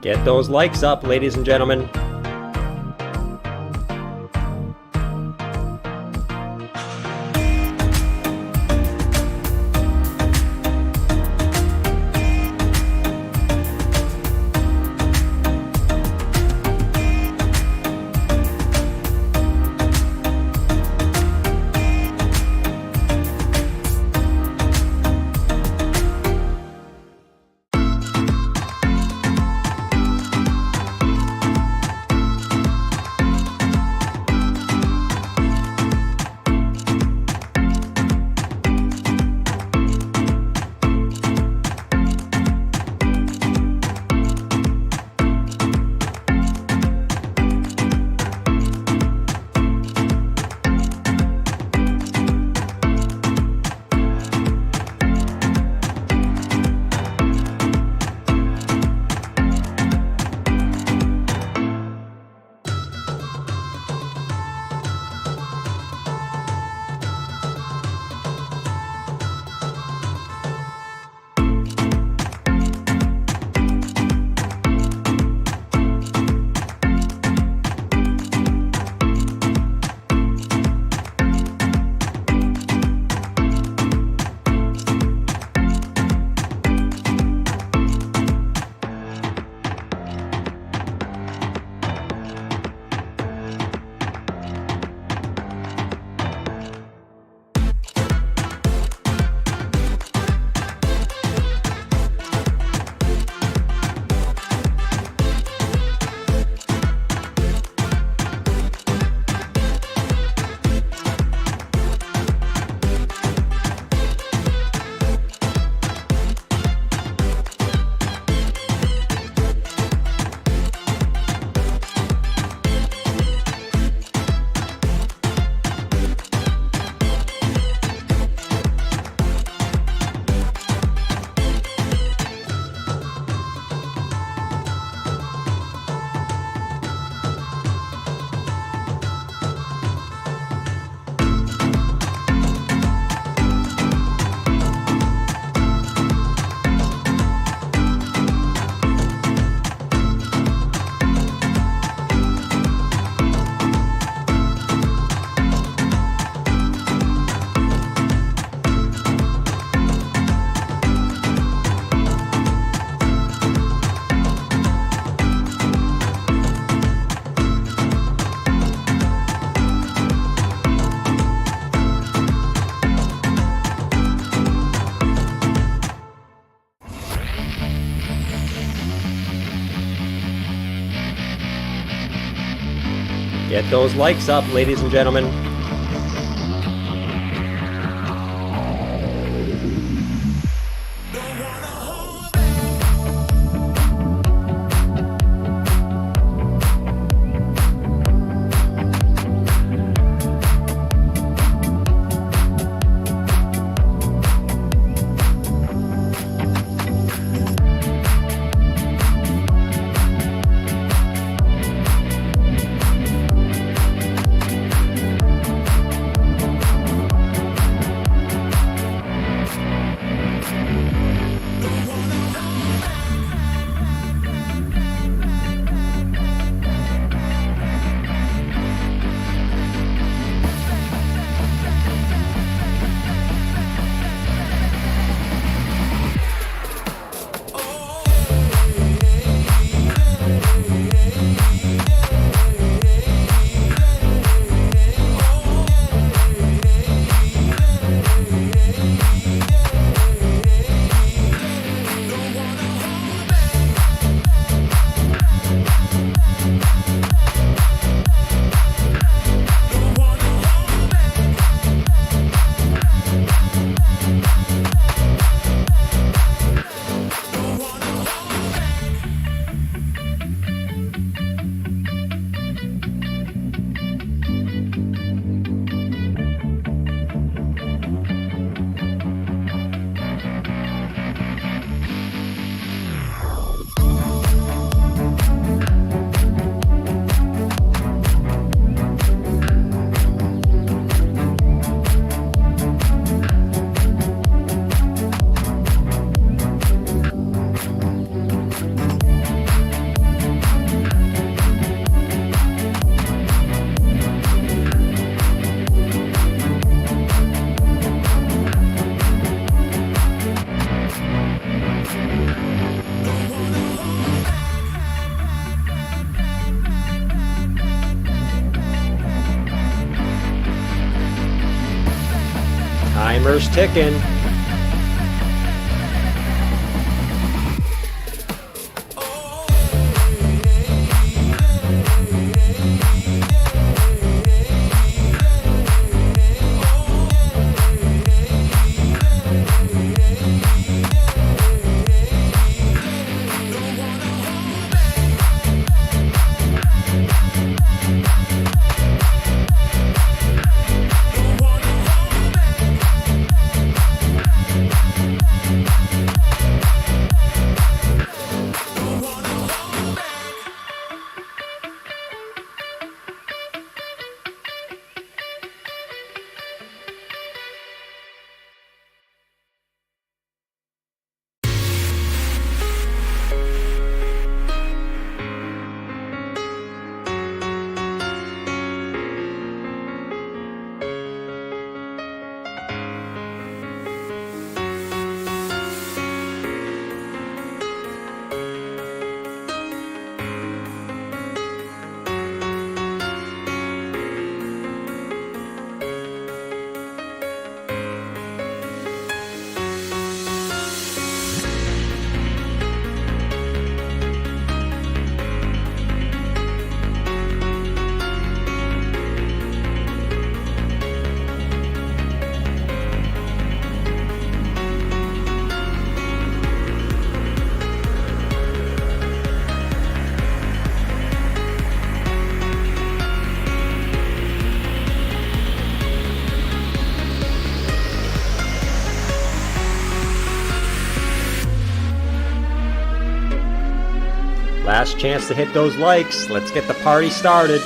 Get those likes up, ladies and gentlemen. Get those likes up, ladies and gentlemen. Timer's ticking. Last chance to hit those likes. Let's get the party started.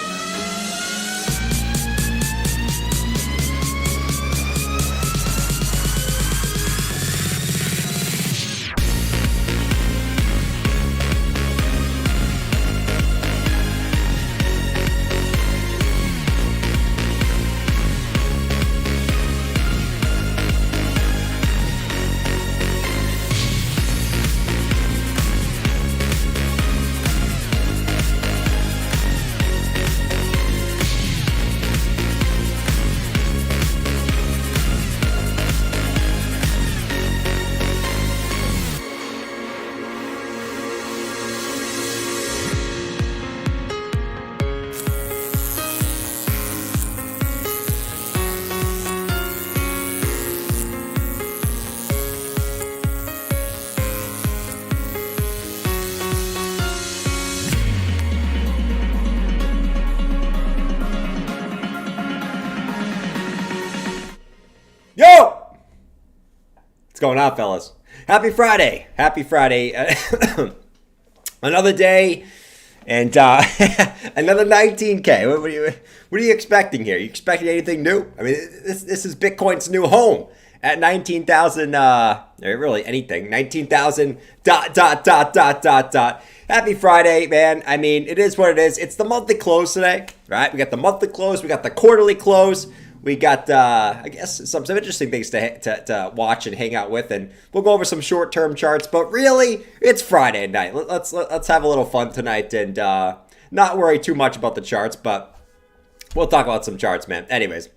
Yo! What's going on, fellas? Happy Friday. Happy Friday. Another day and another 19K. What are you expecting here? You expecting anything new? I mean, this is Bitcoin's new home at 19,000, really anything. 19,000 ... Happy Friday, man. I mean, it is what it is. It's the monthly close today, right? We got the monthly close. We got the quarterly close. We got, I guess, some interesting things to watch and hang out with, and we'll go over some short-term charts. But really, it's Friday night. Let's have a little fun tonight and not worry too much about the charts, but we'll talk about some charts, man. Anyways,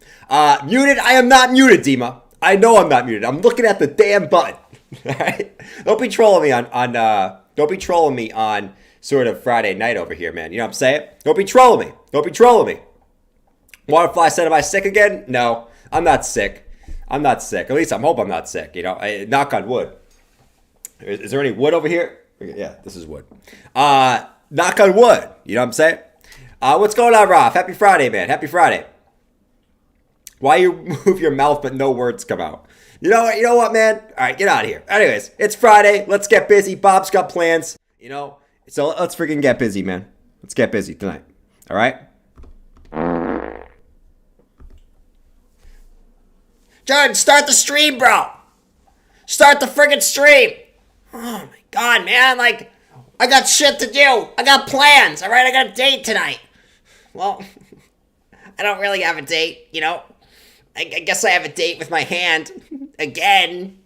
muted. I am not muted, Dima. I know I'm not muted. I'm looking at the damn button. All right, don't be trolling me don't be trolling me on sort of Friday night over here, man. You know what I'm saying? Don't be trolling me. Don't be trolling me. Waterfly said, am I sick again? No, I'm not sick. I'm not sick. At least I hope I'm not sick. You know, knock on wood. Is there any wood over here? Yeah, this is wood. Knock on wood. You know what I'm saying? What's going on, Ralph? Happy Friday, man. Happy Friday. Why you move your mouth but no words come out? You know what? You know what, man? All right, get out of here. Anyways, it's Friday. Let's get busy. Bob's got plans. You know, so let's freaking get busy, man. Let's get busy tonight. All right. Jordan, start the stream, bro. Start the friggin' stream. Oh, my God, man. Like, I got shit to do. I got plans, all right? I got a date tonight. Well, I don't really have a date, you know? I guess I have a date with my hand. Again.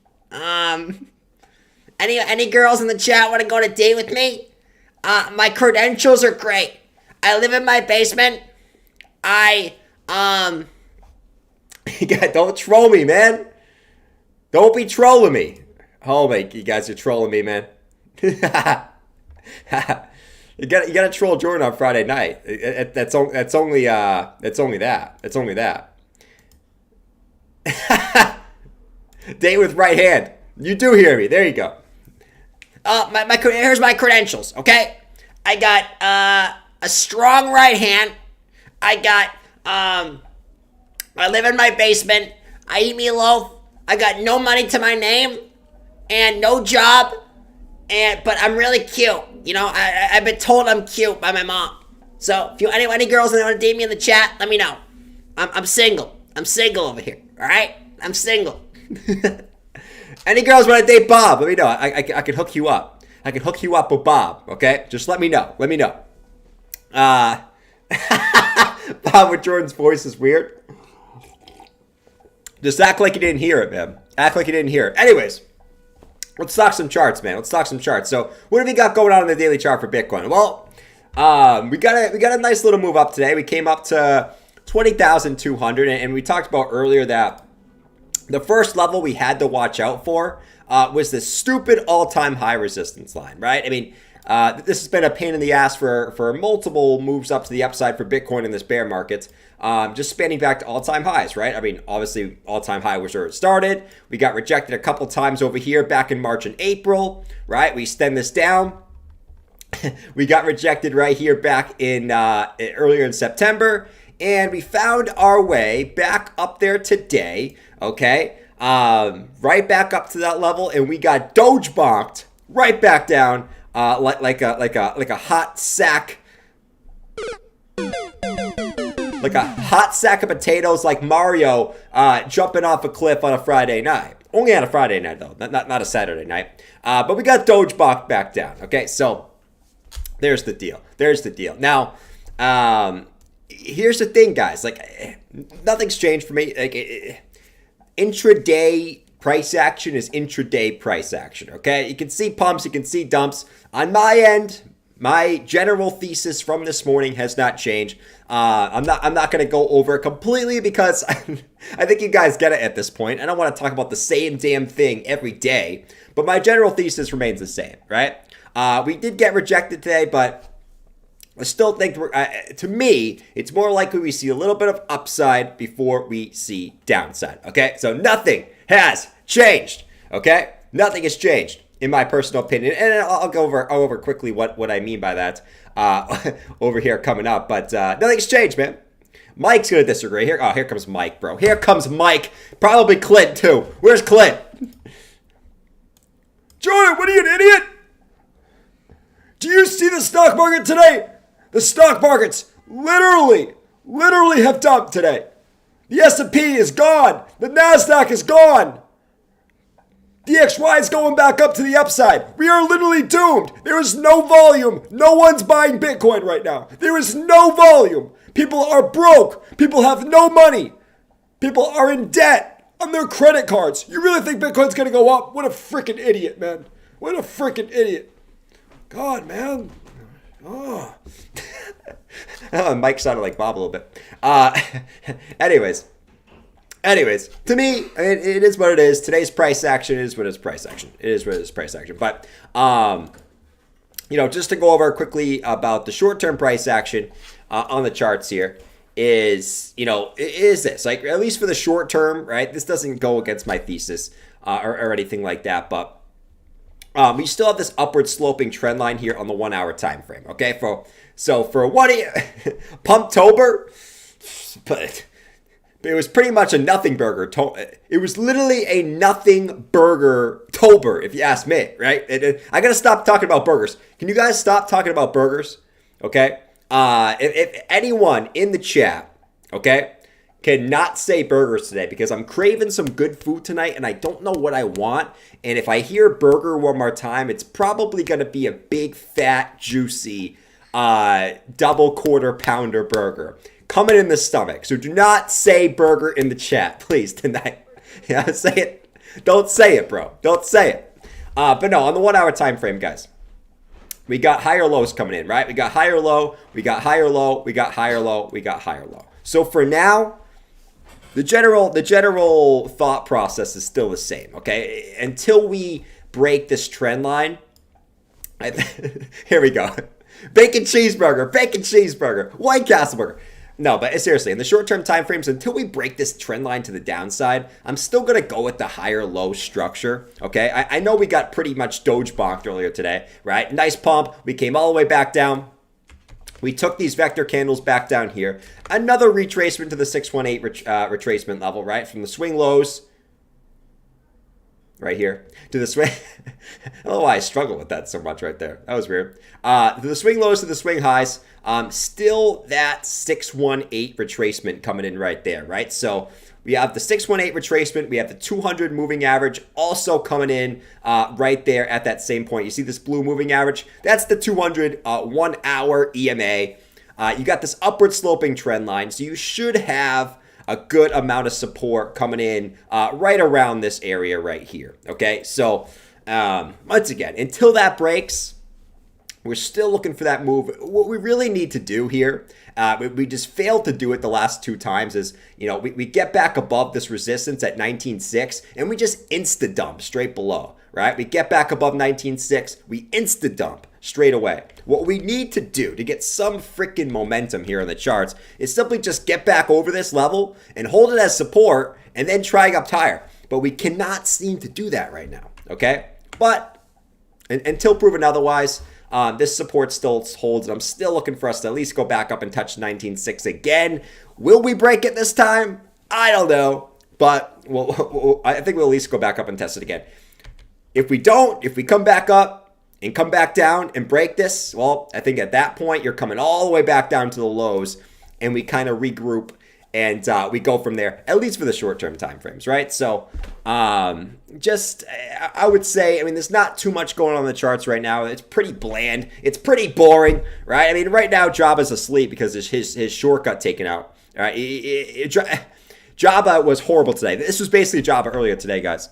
Any girls in the chat want to go on a date with me? My credentials are great. I live in my basement. Don't troll me, man. Don't be trolling me. Oh my, you guys are trolling me, man. You gotta troll Jordan on Friday night. That's only that. It's only that. Date with right hand. You do hear me. There you go. Here's my credentials, okay? I got a strong right hand. I live in my basement. I eat meatloaf. I got no money to my name and no job. But I'm really cute. You know, I've been told I'm cute by my mom. So if any girls that want to date me in the chat, let me know. I'm single. I'm single over here. All right? I'm single. Any girls want to date Bob? Let me know. I can hook you up. I can hook you up with Bob. Okay? Just let me know. Let me know. Bob with Jordan's voice is weird. Just act like you didn't hear it, man. Act like you didn't hear it. Anyways, let's talk some charts, man. Let's talk some charts. So, what have we got going on in the daily chart for Bitcoin? Well, we got a nice little move up today. We came up to 20,200, and we talked about earlier that the first level we had to watch out for was this stupid all-time high resistance line, right? I mean, this has been a pain in the ass for multiple moves up to the upside for Bitcoin in this bear market. Just spanning back to all-time highs, right? I mean, obviously, all-time high was where it started. We got rejected a couple times over here back in March and April, right? We extend this down. We got rejected right here back in earlier in September. And we found our way back up there today, okay? Right back up to that level, and we got Doge bonked right back down like a hot sack. Like a hot sack of potatoes, like Mario jumping off a cliff on a Friday night. Only on a Friday night, though, not a Saturday night. But we got Doge bonked back down. Okay, so there's the deal. There's the deal. Now, here's the thing, guys. Like, nothing's changed for me. Like, intraday price action is intraday price action. Okay, you can see pumps, you can see dumps. On my end, my general thesis from this morning has not changed. I'm not going to go over it completely because I think you guys get it at this point. I don't want to talk about the same damn thing every day, but my general thesis remains the same, right? We did get rejected today, but I still think, to me, it's more likely we see a little bit of upside before we see downside, okay? So nothing has changed, okay? Nothing has changed, in my personal opinion. And I'll go over quickly what I mean by that over here coming up. But nothing's changed, man. Mike's going to disagree. Here comes Mike, bro. Here comes Mike. Probably Clint, too. Where's Clint? Jordan, what are you, an idiot? Do you see the stock market today? The stock markets literally have dumped today. The S&P is gone. The NASDAQ is gone. DXY is going back up to the upside. We are literally doomed. There is no volume. No one's buying Bitcoin right now. There is no volume. People are broke. People have no money. People are in debt on their credit cards. You really think Bitcoin's going to go up? What a freaking idiot, man. What a freaking idiot. God, man. Oh. Mike sounded like Bob a little bit. Anyways, to me, it is what it is. Today's price action is what is price action. It is what is price action. But, just to go over quickly about the short-term price action on the charts here is this. Like, at least for the short term, right? This doesn't go against my thesis or anything like that. But we still have this upward sloping trend line here on the 1 hour time frame. Okay, for 1 year, Pumptober, but it was pretty much a nothing burger. It was literally a nothing burger tober, if you ask me, right? I gotta stop talking about burgers. Can you guys stop talking about burgers? Okay. If anyone in the chat, okay, cannot say burgers today because I'm craving some good food tonight and I don't know what I want. And if I hear burger one more time, it's probably going to be a big, fat, juicy, double quarter pounder burger coming in the stomach. So do not say burger in the chat, please, tonight. Yeah, say it. Don't say it, bro. Don't say it. But no, on the 1 hour time frame, guys, we got higher lows coming in, right? We got higher low, we got higher low, we got higher low, we got higher low. So for now, the general thought process is still the same. Okay, until we break this trend line. Here we go. Bacon cheeseburger, White Castle burger. No, but seriously, in the short-term time frames, until we break this trend line to the downside, I'm still going to go with the higher-low structure, okay? I know we got pretty much Doge bonked earlier today, right? Nice pump. We came all the way back down. We took these vector candles back down here. Another retracement to the 618 retracement level, right? From the swing lows right here to the swing. I don't know why I struggle with that so much right there. That was weird. To the swing lows to the swing highs. Still that 618 retracement coming in right there, right? So we have the 618 retracement. We have the 200 moving average also coming in right there at that same point. You see this blue moving average? That's the 200 1 hour EMA. You got this upward sloping trend line. So you should have a good amount of support coming in right around this area right here. Okay, so once again, until that breaks, we're still looking for that move. What we really need to do here, we just failed to do it the last two times, is, you know, we get back above this resistance at 19.6 and we just insta-dump straight below, right? We get back above 19.6, we insta-dump straight away. What we need to do to get some freaking momentum here on the charts is simply just get back over this level and hold it as support and then try up higher. But we cannot seem to do that right now, okay? But until proven otherwise, this support still holds, and I'm still looking for us to at least go back up and touch 19.6 again. Will we break it this time? I don't know, but I think we'll at least go back up and test it again. If we don't, if we come back up and come back down and break this, well, I think at that point you're coming all the way back down to the lows, and we kind of regroup and we go from there, at least for the short-term time frames, right? So I would say, I mean, there's not too much going on in the charts right now. It's pretty bland. It's pretty boring, right? I mean, right now Jabba's asleep because his shortcut taken out. All right, Jabba was horrible today. This was basically Jabba earlier today, guys.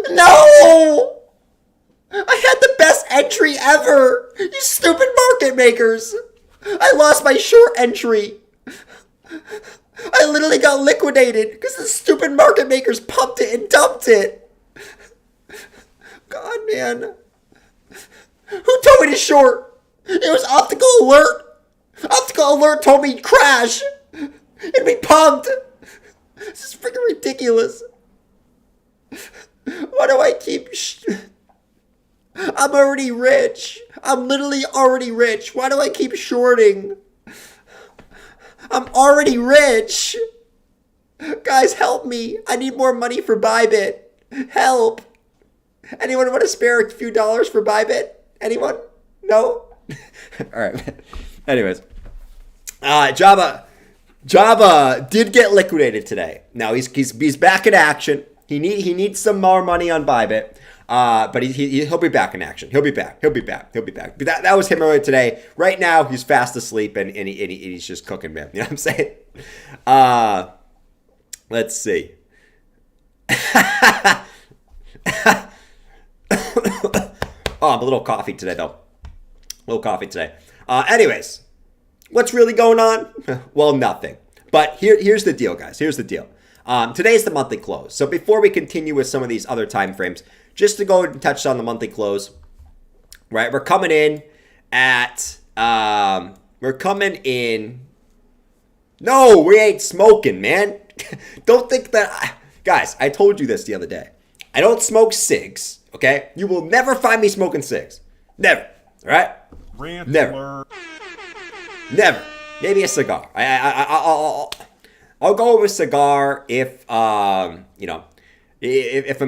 No! I had the best entry ever! You stupid market makers! I lost my short entry! I literally got liquidated because the stupid market makers pumped it and dumped it! God, man. Who told me to short? It was Optical Alert! Optical Alert told me crash! And be pumped! This is freaking ridiculous. Why do I keep... I'm already rich. I'm literally already rich. Why do I keep shorting? I'm already rich. Guys, help me. I need more money for Bybit. Help. Anyone want to spare a few dollars for Bybit? Anyone? No? All right. Anyways. Jabba did get liquidated today. Now he's back in action. He needs some more money on Bybit, but he'll be back in action. He'll be back. But that was him earlier today. Right now, he's fast asleep and he's just cooking, man. You know what I'm saying? Let's see. Oh, I'm a little coffee today, though. Anyways, what's really going on? Well, nothing. But here's the deal, guys. Here's the deal. Today's the monthly close. So before we continue with some of these other time frames, just to go and touch on the monthly close, right? We're coming in at, no, we ain't smoking, man. Don't think that, guys, I told you this the other day. I don't smoke cigs, okay? You will never find me smoking cigs. Never, all right? Never. Maybe a cigar. I'll go with a cigar if, if I'm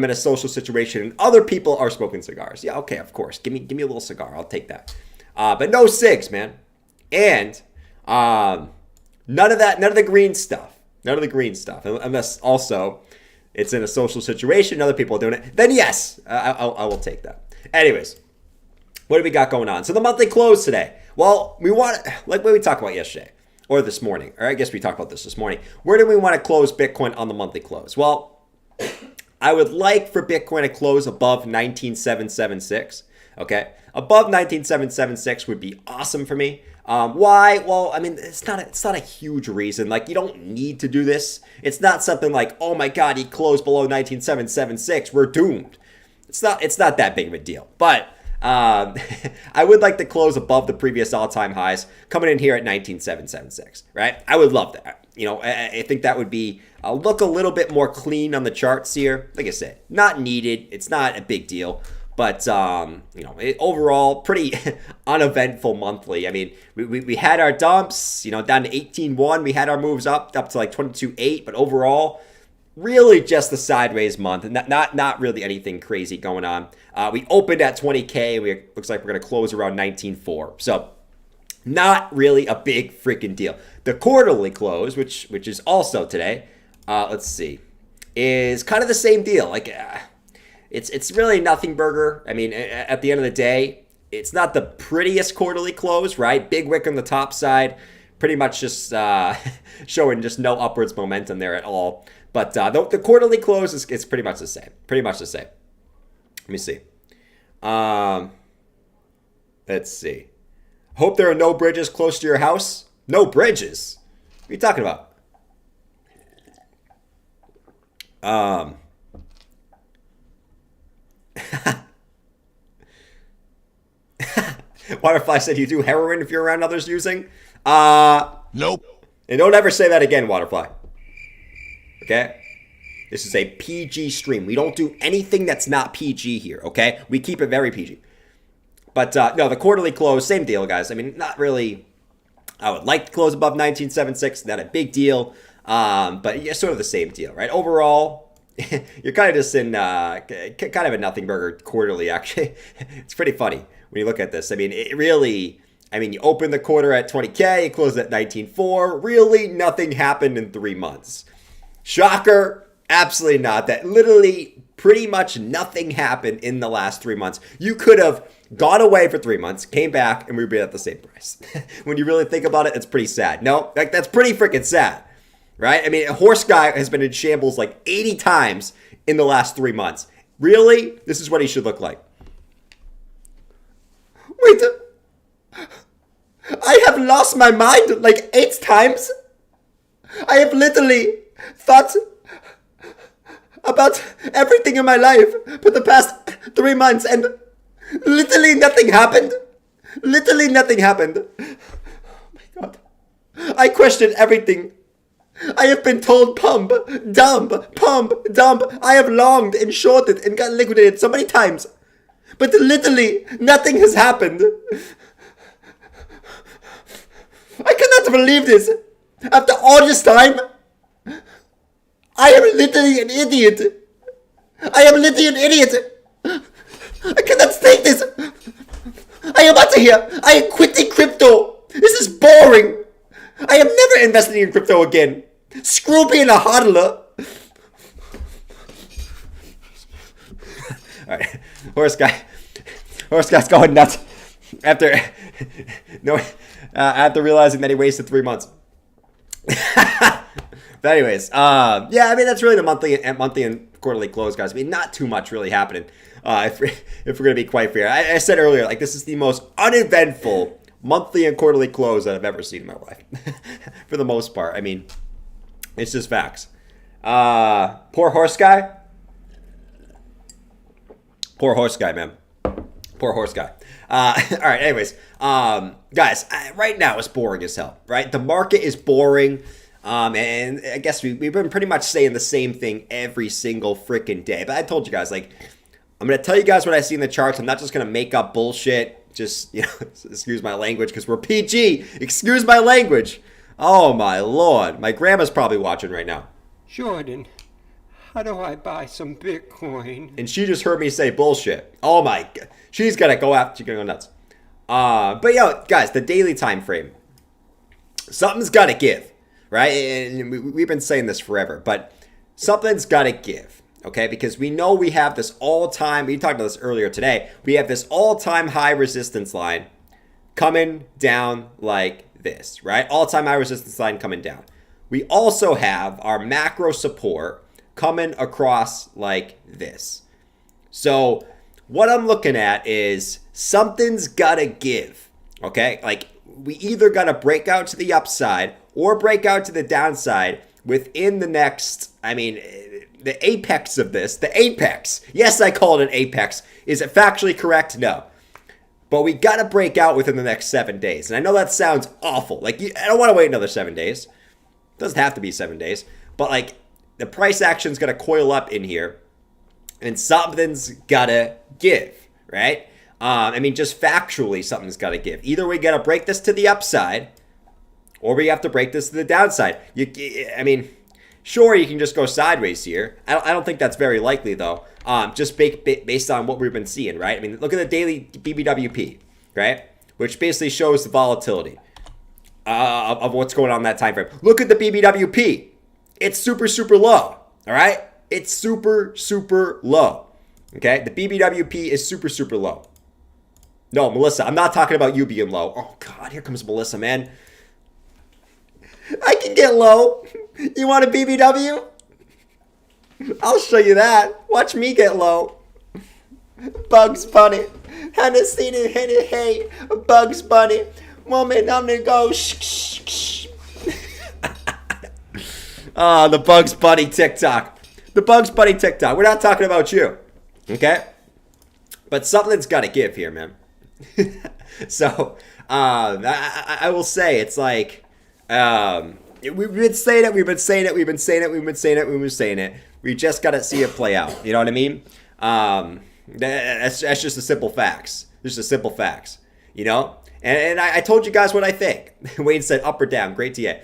in a social situation and other people are smoking cigars. Yeah, okay, of course. Give me a little cigar. I'll take that. But no cigs, man. And none of the green stuff. Unless also it's in a social situation and other people are doing it. Then yes, I will take that. Anyways, what do we got going on? So the monthly close today. Well, we want, like what we talked about yesterday. Or this morning, or I guess we talked about this morning. Where do we want to close Bitcoin on the monthly close? Well, I would like for Bitcoin to close above 19,776. Okay, above 19,776 would be awesome for me. Why? Well, I mean, it's not a huge reason. Like, you don't need to do this. It's not something like, oh my God, he closed below 19,776. We're doomed. It's not that big of a deal. But I would like to close above the previous all-time highs, coming in here at 19,776. Right? I would love that. You know, I think that would be look a little bit more clean on the charts here. Like I said, not needed. It's not a big deal. But, you know, overall, pretty uneventful monthly. I mean, we had our dumps, you know, down to 18.1. We had our moves up to like 22.8. But overall, really just a sideways month. And not really anything crazy going on. We opened at 20K. And looks like we're going to close around 19.4. So, not really a big freaking deal. The quarterly close, which is also today, let's see, is kind of the same deal. Like, it's really nothing burger. I mean, at the end of the day, it's not the prettiest quarterly close, right? Big wick on the top side, pretty much just showing just no upwards momentum there at all. But the quarterly close is pretty much the same. Pretty much the same. Let me see. Let's see. Hope there are no bridges close to your house. No bridges? What are you talking about? Waterfly said you do heroin if you're around others using. Nope. And don't ever say that again, Waterfly. Okay? This is a PG stream. We don't do anything that's not PG here, okay? We keep it very PG. But, no, the quarterly close, same deal, guys. I mean, not really. I would like to close above 19.76. Not a big deal. But yeah, sort of the same deal, right? Overall, you're kind of just in kind of a nothing burger quarterly, actually. It's pretty funny when you look at this. I mean, it really, you open the quarter at 20K, you close at 19.4. Really, nothing happened in 3 months. Shocker. Absolutely not. That literally pretty much nothing happened in the last 3 months. You could have gone away for 3 months, came back, and we'd be at the same price. When you really think about it, it's pretty sad. No, like that's pretty freaking sad, right? I mean, a horse guy has been in shambles like 80 times in the last 3 months. Really? This is what he should look like. Wait, I have lost my mind like 8 times. I have literally thought about everything in my life for the past 3 months, and literally nothing happened. Literally nothing happened. Oh my God. I questioned everything. I have been told pump, dump, pump, dump. I have longed and shorted and got liquidated so many times. But literally nothing has happened. I cannot believe this. After all this time, I am literally an idiot. I am literally an idiot. I cannot take this. I am out of here. I am quitting crypto. This is boring. I am never investing in crypto again. Screw being a hodler. All right, horse guy's going nuts after realizing that he wasted 3 months. But anyways, yeah, I mean, that's really the monthly and quarterly close, guys. I mean, not too much really happening, if we're going to be quite fair. I said earlier, like, this is the most uneventful monthly and quarterly close that I've ever seen in my life. For the most part. I mean, it's just facts. Poor horse guy. Poor horse guy, man. Poor horse guy. All right, anyways. Guys, right now it's boring as hell, right? The market is boring. And I guess we've been pretty much saying the same thing every single freaking day. But I told you guys, like, I'm going to tell you guys what I see in the charts. I'm not just going to make up bullshit. Just, excuse my language because we're PG. Excuse my language. Oh, my Lord. My grandma's probably watching right now. Jordan, how do I buy some Bitcoin? And she just heard me say bullshit. Oh, my God. She's going to go after, she's going to go nuts. But, guys, the daily time frame. Something's got to give. Right? And we've been saying this forever, but something's got to give, okay? Because we know we have this all-time, we talked about this earlier today, we have this all-time high resistance line coming down like this, right? All-time high resistance line coming down. We also have our macro support coming across like this. So what I'm looking at is something's gotta give, okay? Like, we either gotta break out to the upside or break out to the downside within the next, I mean, the apex of this, the apex. Yes, I call it an apex. Is it factually correct? No. But we gotta break out within the next 7 days. And I know that sounds awful. Like, I don't want to wait another 7 days. It doesn't have to be 7 days. But, like, the price action's gonna coil up in here. And something's gotta give, right? I mean, just factually, something's gotta give. Either we gotta break this to the upside, or we have to break this to the downside. I mean, sure, you can just go sideways here. I don't think that's very likely, though. Just based on what we've been seeing, right? I mean, look at the daily BBWP, right? Which basically shows the volatility of what's going on in that time frame. Look at the BBWP. It's super, super low, all right? It's super, super low, okay? The BBWP is super, super low. No, Melissa, I'm not talking about you being low. Oh, God, here comes Melissa, man. I can get low. You want a BBW? I'll show you that. Watch me get low. Bugs Bunny. Hennessy, hey, Bugs Bunny. Moment, I'm gonna go. Ah, the Bugs Bunny TikTok. The Bugs Bunny TikTok. We're not talking about you, okay? But something's got to give here, man. So, I will say it's like, we've been saying it. We just got to see it play out. You know what I mean? That's just the simple facts. Just the simple facts. You know? And I told you guys what I think. Wade said up or down. Great TA.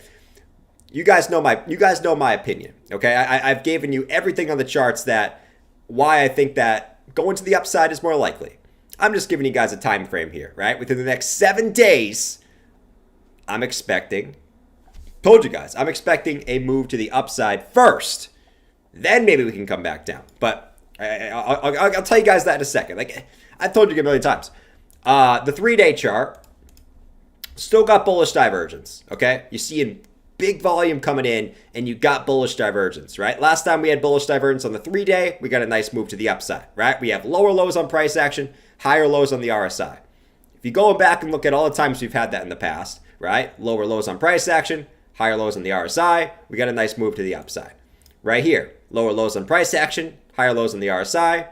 You guys know my opinion. Okay? I've given you everything on the charts that why I think that going to the upside is more likely. I'm just giving you guys a time frame here, right? Within the next 7 days, I'm expecting a move to the upside first. Then maybe we can come back down. But I'll tell you guys that in a second. Like I've told you a million times. The 3-day chart still got bullish divergence. Okay, you see in big volume coming in, and you got bullish divergence, right? Last time we had bullish divergence on the 3-day, we got a nice move to the upside, right? We have lower lows on price action, higher lows on the RSI. If you go back and look at all the times we've had that in the past, right? Lower lows on price action, higher lows on the RSI, we got a nice move to the upside. Right here, lower lows on price action, higher lows on the RSI,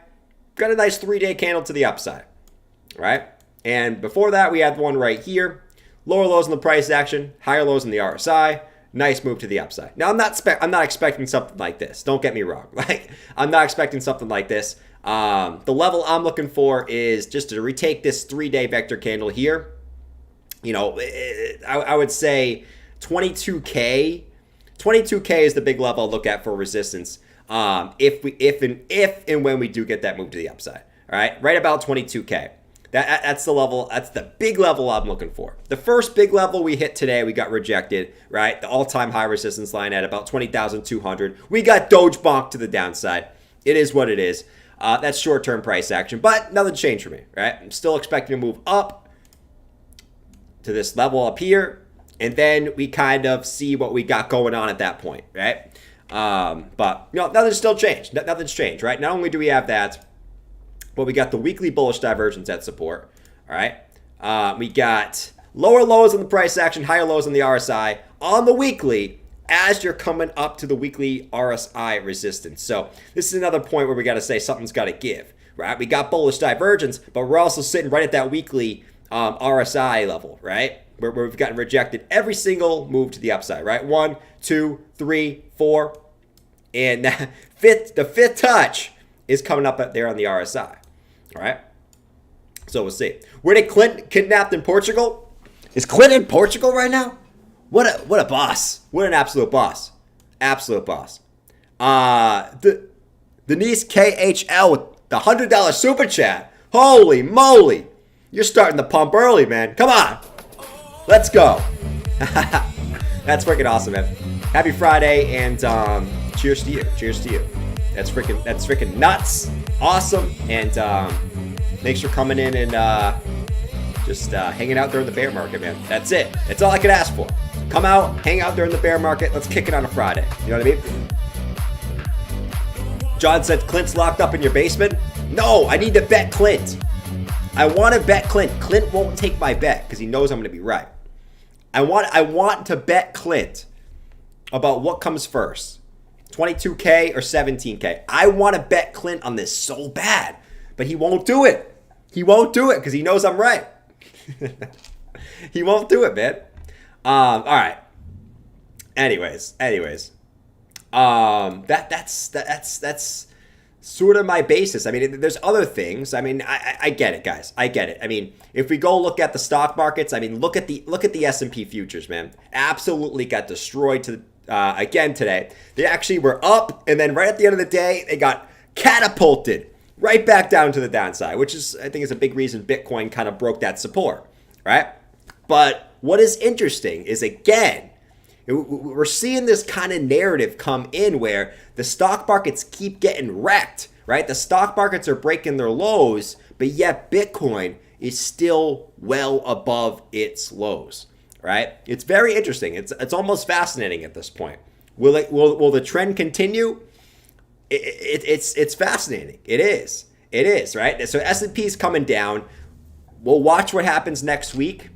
got a nice 3-day candle to the upside, right? And before that, we had one right here, lower lows on the price action, higher lows on the RSI, nice move to the upside. Now, I'm not expecting something like this. Don't get me wrong. Like, I'm not expecting something like this. The level I'm looking for is just to retake this 3-day vector candle here. You know, I would say 22K. 22K is the big level I'll look at for resistance. If and when we do get that move to the upside. All right, right about 22K. That's the level. That's the big level I'm looking for. The first big level we hit today, we got rejected, right? The all-time high resistance line at about 20,200. We got Doge bonk to the downside. It is what it is. That's short-term price action, but nothing changed for me, right? I'm still expecting to move up to this level up here, and then we kind of see what we got going on at that point, right? But you know, nothing's still changed. Nothing's changed, right? Not only do we have that, but we got the weekly bullish divergence at support. All right. We got lower lows on the price action, higher lows on the RSI on the weekly as you're coming up to the weekly RSI resistance. So this is another point where we got to say something's got to give, right? We got bullish divergence, but we're also sitting right at that weekly RSI level, right? Where we've gotten rejected every single move to the upside, right? 1, 2, 3, 4. And the fifth touch is coming up there on the RSI. All right, so we'll see. Were they kidnapped in Portugal? Is Clinton in Portugal right now? What a boss! What an absolute boss! Absolute boss. Denise KHL with the $100 super chat. Holy moly! You're starting to pump early, man. Come on, let's go. That's freaking awesome, man. Happy Friday, and cheers to you. Cheers to you. That's freaking nuts. Awesome. And thanks for coming in and just hanging out during the bear market, man. That's it. That's all I could ask for. Come out, hang out during the bear market. Let's kick it on a Friday. You know what I mean? John said Clint's locked up in your basement. No, I need to bet Clint. I want to bet Clint. Clint won't take my bet because he knows I'm going to be right. I want to bet Clint about what comes first, 22K or 17K. I want to bet Clint on this so bad, but he won't do it. He won't do it because he knows I'm right. He won't do it, man. All right. Anyways. That's sort of my basis. I mean, there's other things. I mean, I get it, guys. I get it. I mean, if we go look at the stock markets, I mean, look at the S&P futures, man. Absolutely got destroyed again today. They actually were up, and then right at the end of the day, they got catapulted right back down to the downside, which is, I think, is a big reason Bitcoin kind of broke that support, right? But what is interesting is, again, we're seeing this kind of narrative come in where the stock markets keep getting wrecked, right? The stock markets are breaking their lows, but yet Bitcoin is still well above its lows, right? It's very interesting. It's almost fascinating at this point. Will the trend continue? It's fascinating. It is, right? So S&P is coming down. We'll watch what happens next week.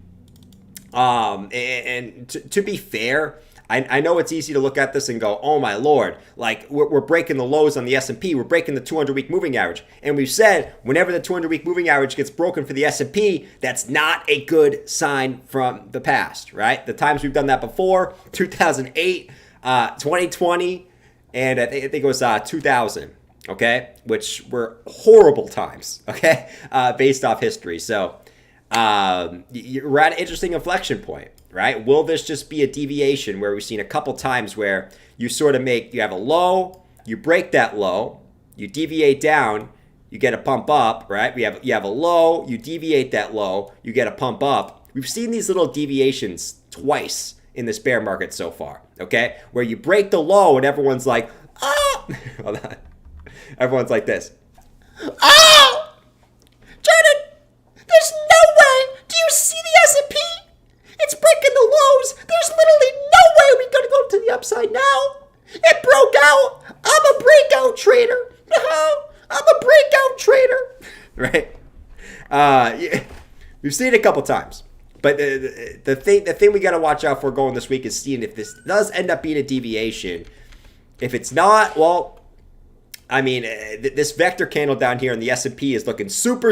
And to be fair, I know it's easy to look at this and go, oh my Lord, like we're breaking the lows on the S&P, we're breaking the 200-week moving average. And we've said whenever the 200-week moving average gets broken for the S&P, that's not a good sign from the past, right? The times we've done that before, 2008, 2020, and I think it was 2000, okay? Which were horrible times, okay? Based off history. So you're at an interesting inflection point, right? Will this just be a deviation where we've seen a couple times where you sort of you have a low, you break that low, you deviate down, you get a pump up, right? You have a low, you deviate that low, you get a pump up. We've seen these little deviations twice in this bear market so far, okay? Where you break the low and everyone's like, oh! Hold on. Everyone's like this. Oh! Jordan, there's no way. Do you see the S&P? It's breaking the lows. There's literally no way we're going to go to the upside now. It broke out. I'm a breakout trader. I'm a breakout trader. Right? We've seen it a couple times. But the thing we got to watch out for going this week is seeing if this does end up being a deviation. If it's not, well, I mean, this vector candle down here in the S&P is looking super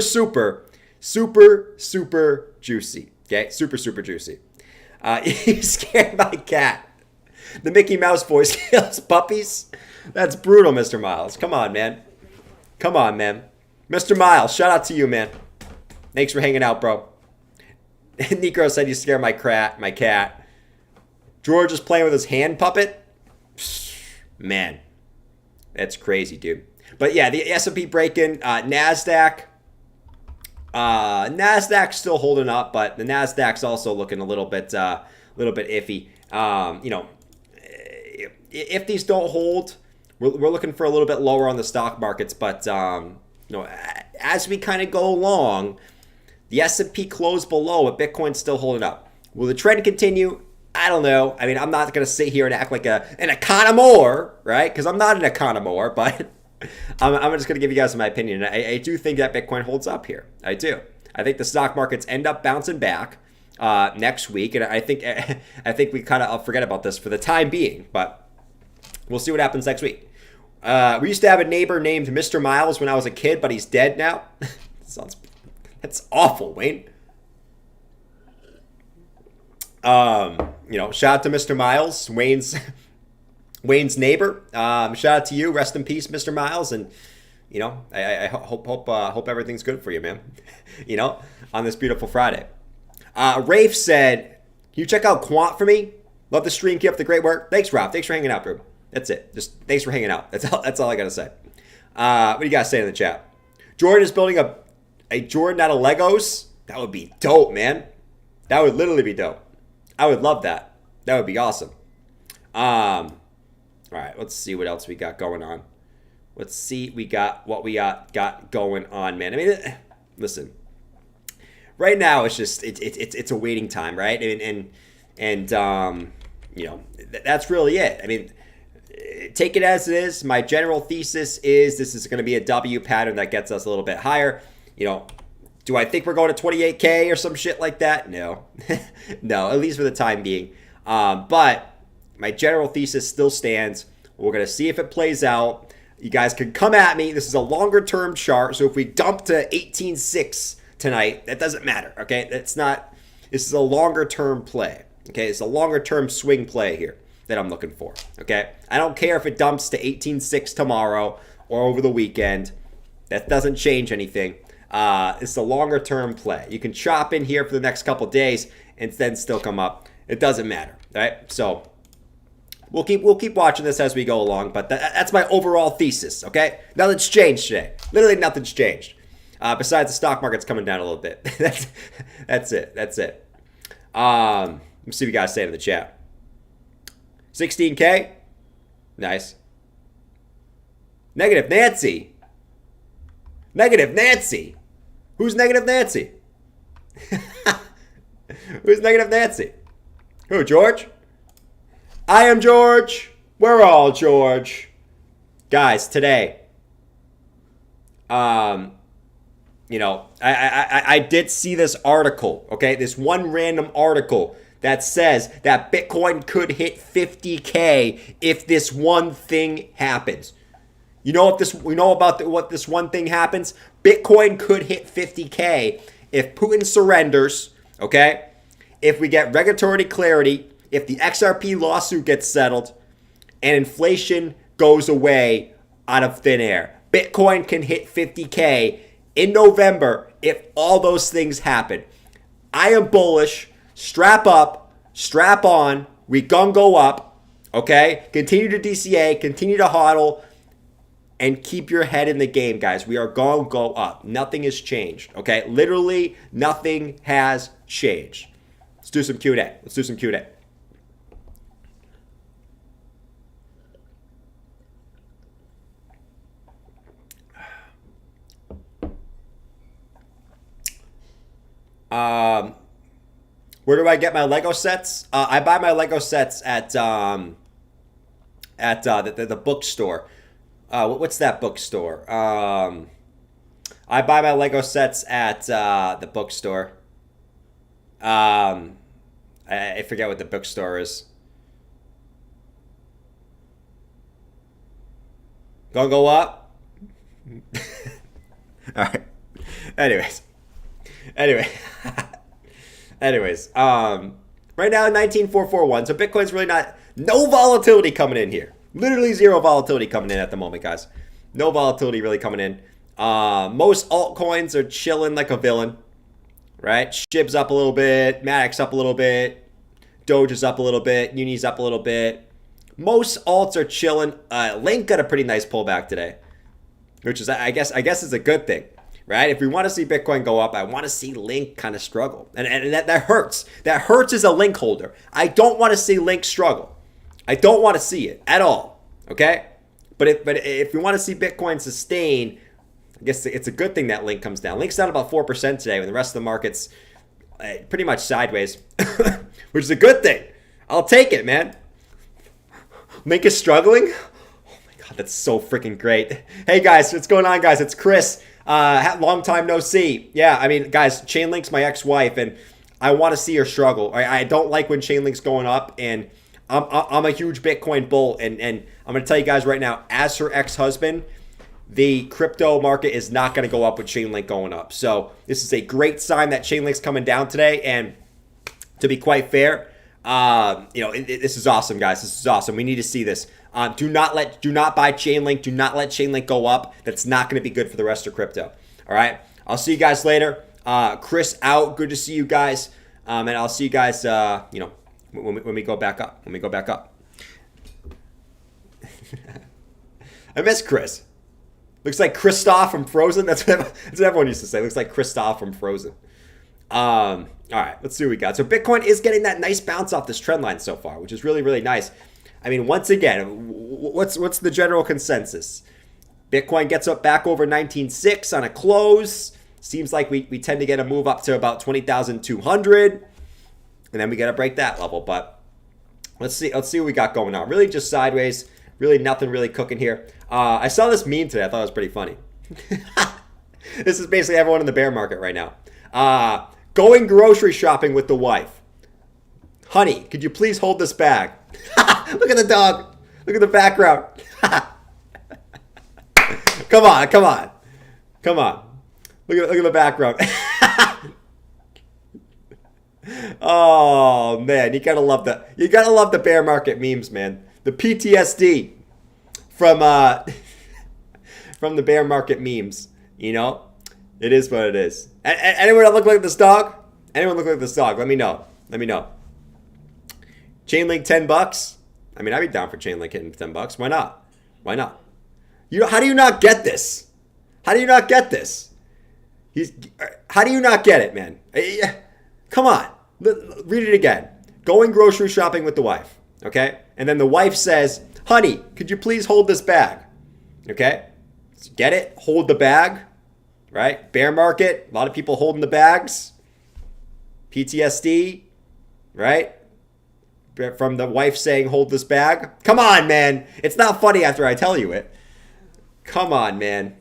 juicy. Okay, super juicy. You scared my cat. The Mickey Mouse voice kills puppies. That's brutal, Mr. Miles. Come on, man. Mr. Miles, shout out to you, man. Thanks for hanging out, bro. Nico said you scare my cat. George is playing with his hand puppet. Man, that's crazy, dude. But yeah, the S&P breaking, NASDAQ. NASDAQ's still holding up, but the NASDAQ's also looking a little bit iffy. If these don't hold, we're looking for a little bit lower on the stock markets. But as we kind of go along, the S&P closed below, but Bitcoin's still holding up. Will the trend continue? I don't know. I mean, I'm not going to sit here and act like an economor, right? Because I'm not an economor, but I'm just going to give you guys my opinion. I do think that Bitcoin holds up here. I do. I think the stock markets end up bouncing back next week, and I think we kind of forget about this for the time being, but we'll see what happens next week. We used to have a neighbor named Mr. Miles when I was a kid, but he's dead now. That's awful, Wayne. Shout out to Mr. Miles, Wayne's neighbor. Shout out to you. Rest in peace, Mr. Miles. And, I hope everything's good for you, man. On this beautiful Friday. Rafe said, can you check out Quant for me? Love the stream. Keep up the great work. Thanks, Rob. Thanks for hanging out, bro. That's it. Just thanks for hanging out. That's all I got to say. What do you guys say in the chat? Jordan is building a Jordan out of Legos. That would be dope, man. That would literally be dope. I would love that. That would be awesome. All right, let's see what else we got going on. Let's see what we got going on, man. I mean, listen. Right now, it's just it's a waiting time, right? And that's really it. I mean, take it as it is. My general thesis is this is going to be a W pattern that gets us a little bit higher. Do I think we're going to 28K or some shit like that? No. No, at least for the time being. But my general thesis still stands. We're going to see if it plays out. You guys can come at me. This is a longer term chart. So if we dump to 18.6 tonight, that doesn't matter. Okay. This is a longer term play. Okay. It's a longer term swing play here that I'm looking for. Okay. I don't care if it dumps to 18.6 tomorrow or over the weekend. That doesn't change anything. It's a longer term play. You can chop in here for the next couple days and then still come up. It doesn't matter. Right. So we'll keep watching this as we go along, but that's my overall thesis, okay? Nothing's changed today. Literally nothing's changed. Besides the stock market's coming down a little bit. That's it. Let's see what you guys say in the chat. 16K? Nice. Negative Nancy? Negative Nancy? Who's Negative Nancy? Who's Negative Nancy? Who, George? I am George. We're all George. Guys, today, I did see this article, okay? This one random article that says that Bitcoin could hit 50K if this one thing happens. What this one thing happens? Bitcoin could hit 50K if Putin surrenders, okay? If we get regulatory clarity, if the XRP lawsuit gets settled and inflation goes away out of thin air. Bitcoin can hit 50K in November if all those things happen. I am bullish. Strap up, strap on. We gon' go up, okay? Continue to DCA, continue to hodl, and keep your head in the game, guys. We are gonna go up. Nothing has changed, okay? Literally, nothing has changed. Let's do some Q&A. Where do I get my Lego sets? I buy my Lego sets at the bookstore. What's that bookstore? I buy my Lego sets at the bookstore. I forget what the bookstore is. Gonna go up? All right. Anyways, right now 19,441. So Bitcoin's really no volatility coming in here. Literally zero volatility coming in at the moment, guys. No volatility really coming in. Most altcoins are chilling like a villain, right? SHIB's up a little bit, Matic's up a little bit, Doge is up a little bit, Uni's up a little bit. Most alts are chilling. Link got a pretty nice pullback today, which is I guess is a good thing. Right? If we want to see Bitcoin go up, I want to see Link kind of struggle. And that hurts. That hurts as a Link holder. I don't want to see Link struggle. I don't want to see it at all. Okay? But if we want to see Bitcoin sustain, I guess it's a good thing that Link comes down. Link's down about 4% today when the rest of the market's pretty much sideways, which is a good thing. I'll take it, man. Link is struggling? Oh my God, that's so freaking great. Hey guys, what's going on, guys? It's Chris. Long time no see. Yeah, I mean, guys, Chainlink's my ex-wife, and I want to see her struggle. I don't like when Chainlink's going up, and I'm a huge Bitcoin bull, and I'm going to tell you guys right now, as her ex-husband, the crypto market is not going to go up with Chainlink going up. So this is a great sign that Chainlink's coming down today, and to be quite fair, this is awesome, guys. This is awesome. We need to see this. Do not buy Chainlink. Do not let Chainlink go up. That's not going to be good for the rest of crypto. All right. I'll see you guys later. Chris out. Good to see you guys. And I'll see you guys, when we go back up. I miss Chris. Looks like Kristoff from Frozen. That's what everyone used to say. Looks like Kristoff from Frozen. All right. Let's see what we got. So Bitcoin is getting that nice bounce off this trend line so far, which is really, really nice. I mean, once again, what's the general consensus? Bitcoin gets up back over 19.6 on a close. Seems like we tend to get a move up to about 20,200, and then we got to break that level. But let's see what we got going on. Really just sideways. Really nothing really cooking here. I saw this meme today. I thought it was pretty funny. This is basically everyone in the bear market right now. Going grocery shopping with the wife. Honey, could you please hold this bag? Look at the dog. Look at the background. Come on, come on. Come on. Look at the background. Oh man, you gotta love the bear market memes, man. The PTSD from from the bear market memes. You know, it is what it is. Anyone that look like this dog? Anyone look like this dog? Let me know. Let me know. Chainlink $10. I mean, I'd be down for Chainlink hitting $10. Why not? Why not? How do you not get this? How do you not get this? How do you not get it, man? Come on. Read it again. Going grocery shopping with the wife. Okay? And then the wife says, honey, could you please hold this bag? Okay? So get it? Hold the bag. Right? Bear market. A lot of people holding the bags. PTSD. Right? From the wife saying, hold this bag. Come on, man. It's not funny after I tell you it. Come on, man.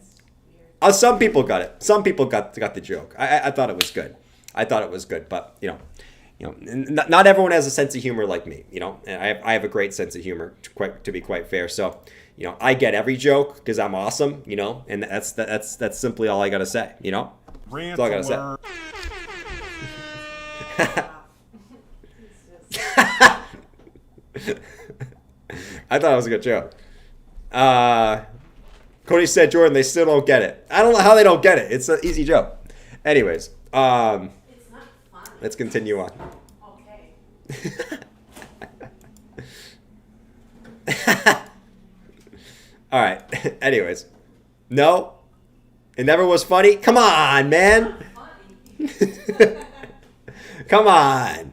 Some people got it. Some people got the joke. I thought it was good. I thought it was good, but you know, not everyone has a sense of humor like me. You know, and I have a great sense of humor, to be quite fair. So, you know, I get every joke because I'm awesome. You know, and that's simply all I gotta say. You know, that's all I gotta say. I thought it was a good joke. Cody said, Jordan, they still don't get it. I don't know how they don't get it. It's an easy joke. Anyways, It's not fun. let's continue on. Okay. All right. Anyways, no, it never was funny. Come on, man. Funny. Come on.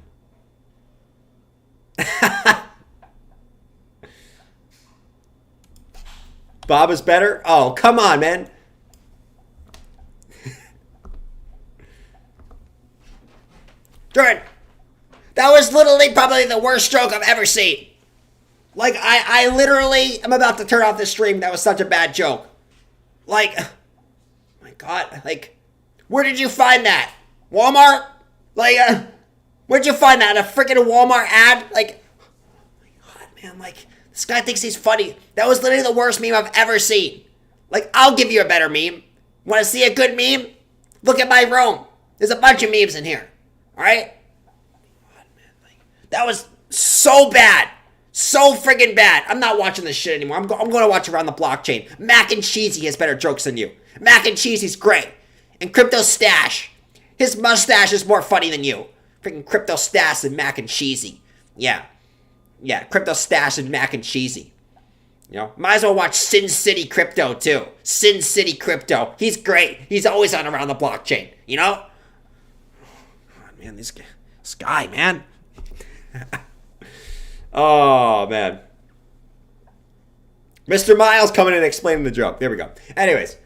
Bob is better? Oh, come on, man. Jordan, that was literally probably the worst stroke I've ever seen. Like, I literally am about to turn off the stream. That was such a bad joke. Like, oh my God, like, where did you find that? Walmart? Like, where'd you find that? A freaking Walmart ad? Like, oh my God, man, like, this guy thinks he's funny. That was literally the worst meme I've ever seen. Like, I'll give you a better meme. Want to see a good meme? Look at my room. There's a bunch of memes in here. All right? God, man, like, that was so bad. So friggin' bad. I'm not watching this shit anymore. I'm going to watch Around the Blockchain. Mac and Cheesy has better jokes than you. Mac and Cheesy's great. And Crypto Stash. His mustache is more funny than you. Freaking Crypto Stash and Mac and Cheesy. Yeah. Yeah, Crypto Stash and Mac and Cheesy. You know, might as well watch Sin City Crypto too. Sin City Crypto. He's great. He's always on Around the Blockchain. You know? God, man, this guy, man. Oh, man. Mr. Miles coming in and explaining the joke. There we go. Anyways,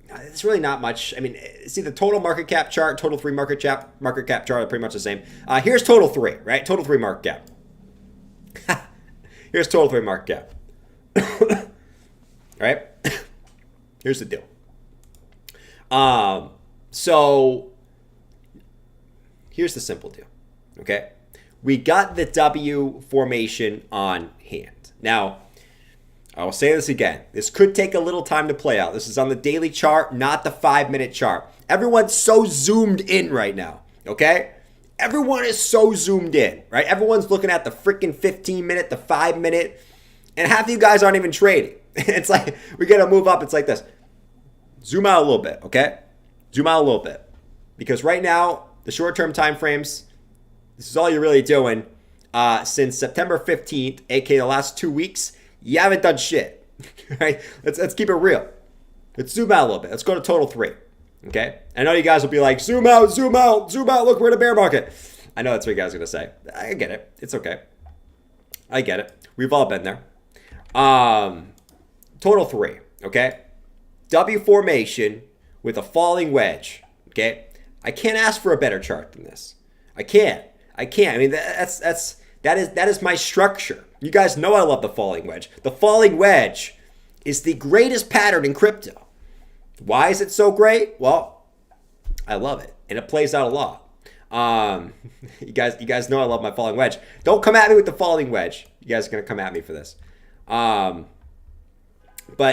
it's really not much. I mean, see the total market cap chart, total 3 market cap chart are pretty much the same. Here's total 3, right? Total 3 market cap. Here's total 3 market cap. Right? Here's the deal. So here's the simple deal. Okay? We got the W formation on hand. Now, I will say this again. This could take a little time to play out. This is on the daily chart, not the 5-minute chart. Everyone's so zoomed in right now, okay? Everyone is so zoomed in, right? Everyone's looking at the freaking 15-minute, the 5-minute, and half of you guys aren't even trading. It's like, we got to move up. It's like this. Zoom out a little bit, okay? Zoom out a little bit. Because right now, the short-term time frames, this is all you're really doing. Since September 15th, aka the last 2 weeks, you haven't done shit, right? Let's keep it real. Let's zoom out a little bit. Let's go to total 3, okay? I know you guys will be like, zoom out, zoom out, zoom out. Look, we're in a bear market. I know that's what you guys are going to say. I get it. It's okay. I get it. We've all been there. Total 3, okay? W formation with a falling wedge, okay? I can't ask for a better chart than this. I can't. I mean, that is my structure. You guys know I love the falling wedge. The falling wedge is the greatest pattern in crypto. Why is it so great? Well, I love it, and it plays out a lot. You guys know I love my falling wedge. Don't come at me with the falling wedge. You guys are gonna come at me for this. But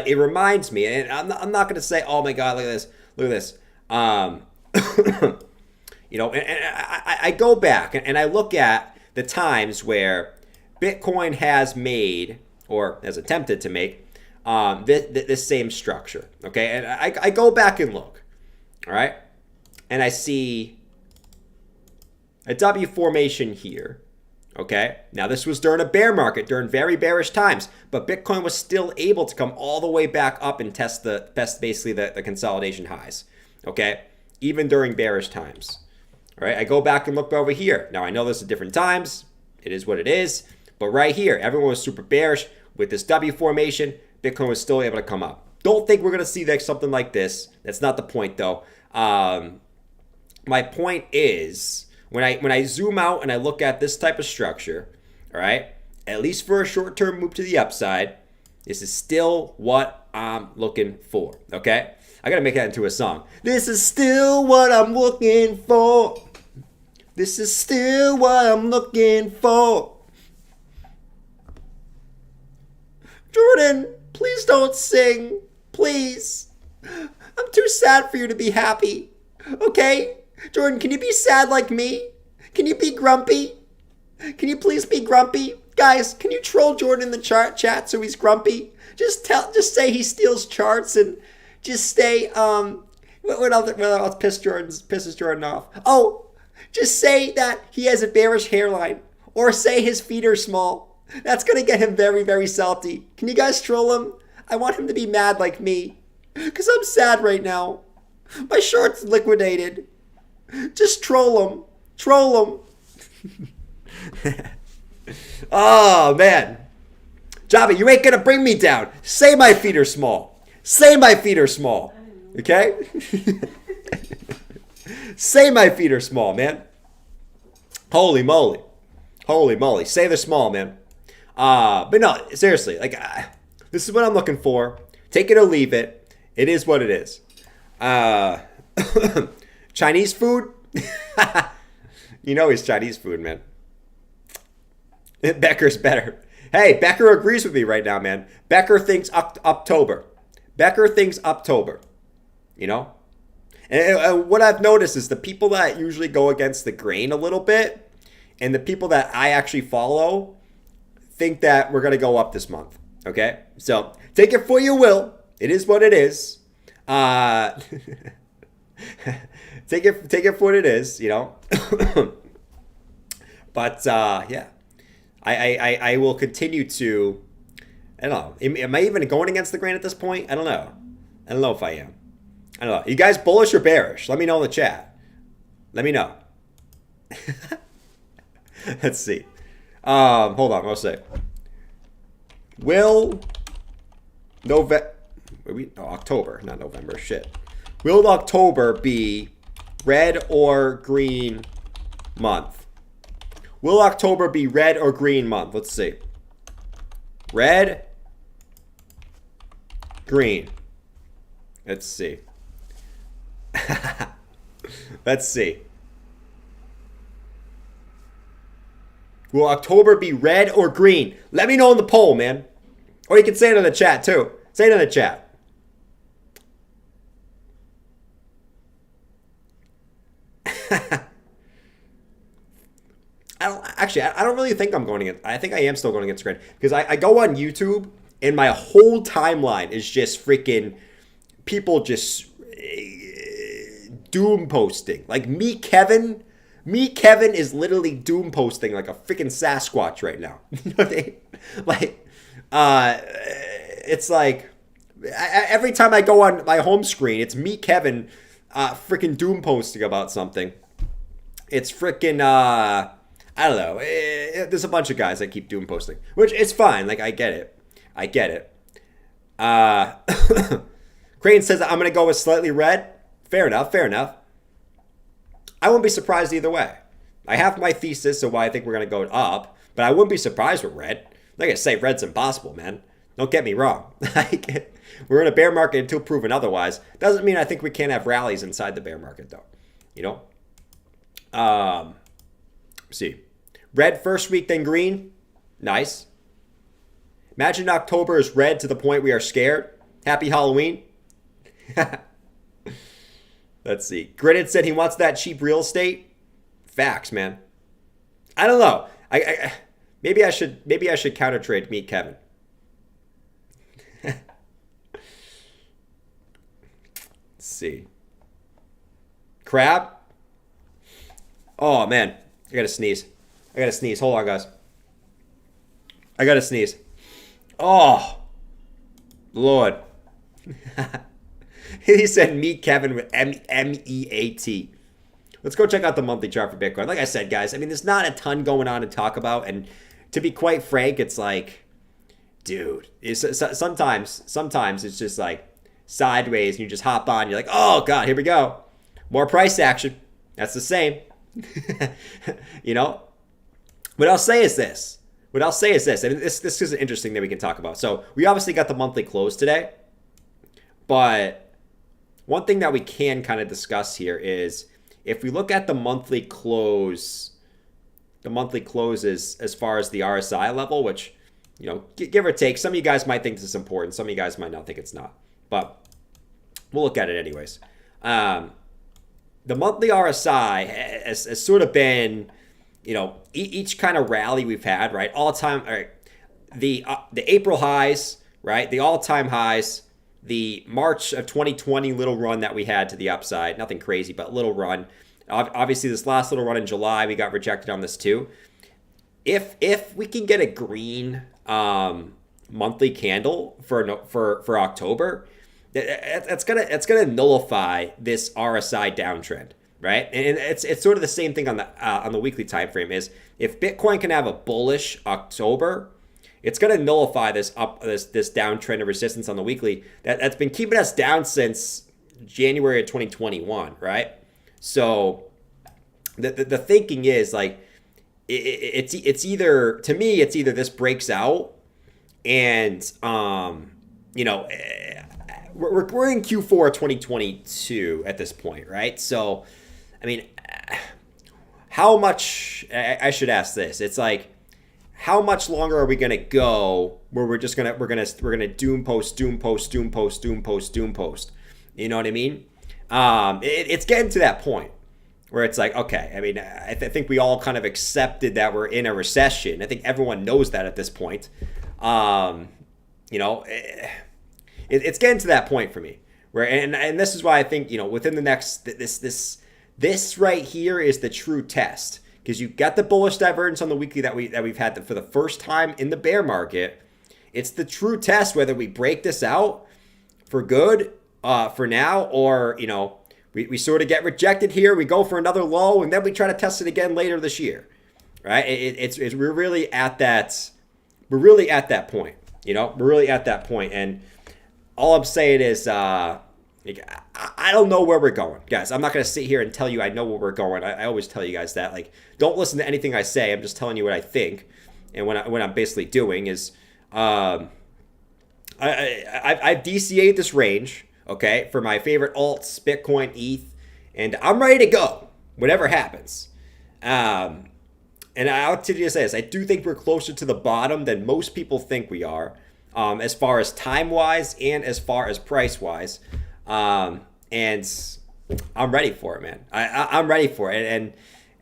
it reminds me, and I'm not gonna say, oh my God, look at this. You know, and I go back and I look at the times where Bitcoin has made, or has attempted to make, this same structure. Okay, and I go back and look. All right, and I see a W formation here. Okay, now this was during a bear market, during very bearish times, but Bitcoin was still able to come all the way back up and test basically the consolidation highs. Okay, even during bearish times. All right, I go back and look over here. Now I know this is different times. It is what it is. But right here, everyone was super bearish. With this W formation, Bitcoin was still able to come up. Don't think we're going to see something like this. That's not the point, though. My point is, when I zoom out and I look at this type of structure, all right, at least for a short-term move to the upside, this is still what I'm looking for, okay? I got to make that into a song. This is still what I'm looking for. This is still what I'm looking for. Jordan, please don't sing. Please. I'm too sad for you to be happy. Okay? Jordan, can you be sad like me? Can you be grumpy? Can you please be grumpy? Guys, can you troll Jordan in the chat so he's grumpy? Just say he steals charts and just say, what else pisses Jordan off? Oh, just say that he has a bearish hairline. Or say his feet are small. That's going to get him very, very salty. Can you guys troll him? I want him to be mad like me. Because I'm sad right now. My short's liquidated. Just troll him. Troll him. Oh, man. Java, you ain't going to bring me down. Say my feet are small. Say my feet are small. Okay? Say my feet are small, man. Holy moly. Holy moly. Say they're small, man. But no, seriously, like, this is what I'm looking for. Take it or leave it. It is what it is. Chinese food? You know he's Chinese food, man. Becker's better. Hey, Becker agrees with me right now, man. Becker thinks October. Becker thinks October. You know? And what I've noticed is the people that usually go against the grain a little bit and the people that I actually follow think that we're going to go up this month. Okay? So take it for you will. It is what it is. Take it for what it is, you know? But, yeah. I will continue to, I don't know. Am I even going against the grain at this point? I don't know. I don't know if I am. I don't know. You guys bullish or bearish? Let me know in the chat. Let me know. Let's see. Hold on. I'll say. Will October, not November. Shit. Will October be red or green month? Will October be red or green month? Let's see. Red, green. Let's see. Let's see. Will October be red or green? Let me know in the poll, man. Or you can say it in the chat, too. Say it in the chat. I don't really think I'm going against. I think I am still going against grain because I go on YouTube and my whole timeline is just freaking people just doom posting. Like me, Kevin is literally doom posting like a freaking Sasquatch right now. You know what I mean? Like, it's like every time I go on my home screen, it's me, Kevin, freaking doom posting about something. It's freaking, I don't know. There's a bunch of guys that keep doom posting, which is fine. Like, I get it. Crane says, I'm going to go with slightly red. Fair enough. I wouldn't be surprised either way. I have my thesis of why I think we're going to go up, but I wouldn't be surprised with red. not gonna say red's impossible, man. Don't get me wrong. Like, we're in a bear market until proven otherwise. Doesn't mean I think we can't have rallies inside the bear market, though. You know. See, red first week, then green. Nice. Imagine October is red to the point we are scared. Happy Halloween. Let's see. Gritted said he wants that cheap real estate. Facts, man. I don't know. Maybe I should counter trade meet Kevin. Let's see. Crab. Oh man, I gotta sneeze. Hold on, guys. I gotta sneeze. Oh, Lord. He said meet Kevin with MEAT. Let's go check out the monthly chart for Bitcoin. Like I said, guys, I mean, there's not a ton going on to talk about. And to be quite frank, it's like, dude, sometimes it's just like sideways and you just hop on. You're like, oh, God, here we go. More price action. That's the same. You know? What I'll say is this. I mean, this is interesting that we can talk about. So we obviously got the monthly close today. But one thing that we can kind of discuss here is if we look at the monthly close is as far as the RSI level, which, you know, give or take, some of you guys might think this is important. Some of you guys might not think it's not. But we'll look at it anyways. The monthly RSI has sort of been, you know, each kind of rally we've had, right? All-time, all right, the April highs, right? The all-time highs. The March of 2020 little run that we had to the upside, nothing crazy, but little run. Obviously, this last little run in July, we got rejected on this too. If we can get a green monthly candle for October, that's gonna nullify this RSI downtrend, right? And it's sort of the same thing on the weekly time frame. Is if Bitcoin can have a bullish October, it's going to nullify this downtrend of resistance on the weekly that's been keeping us down since January of 2021, right? So the thinking is like it's either, to me, it's either this breaks out and you know, we're in Q4 2022 at this point, right? So I mean, how much, I should ask this. It's like, how much longer are we gonna go where we're gonna doom post? You know what I mean? It's getting to that point where it's like, okay, I mean, I think we all kind of accepted that we're in a recession. I think everyone knows that at this point. You know, it's getting to that point for me where, and this is why I think, you know, within the next, this right here is the true test. Because you got the bullish divergence on the weekly that we've had for the first time in the bear market. It's the true test whether we break this out for good for now, or, you know, we sort of get rejected here, we go for another low, and then we try to test it again later this year, right? We're really at that point, you know, and all I'm saying is, I don't know where we're going, guys. I'm not going to sit here and tell you I know where we're going. I always tell you guys that, like, don't listen to anything I say. I'm just telling you what I think, and what I'm basically doing is, I've DCA'd this range, okay, for my favorite alts, Bitcoin, ETH, and I'm ready to go, whatever happens. And I'll continue to say this. I do think we're closer to the bottom than most people think we are, as far as time-wise and as far as price-wise. And I'm ready for it, man. I'm ready for it.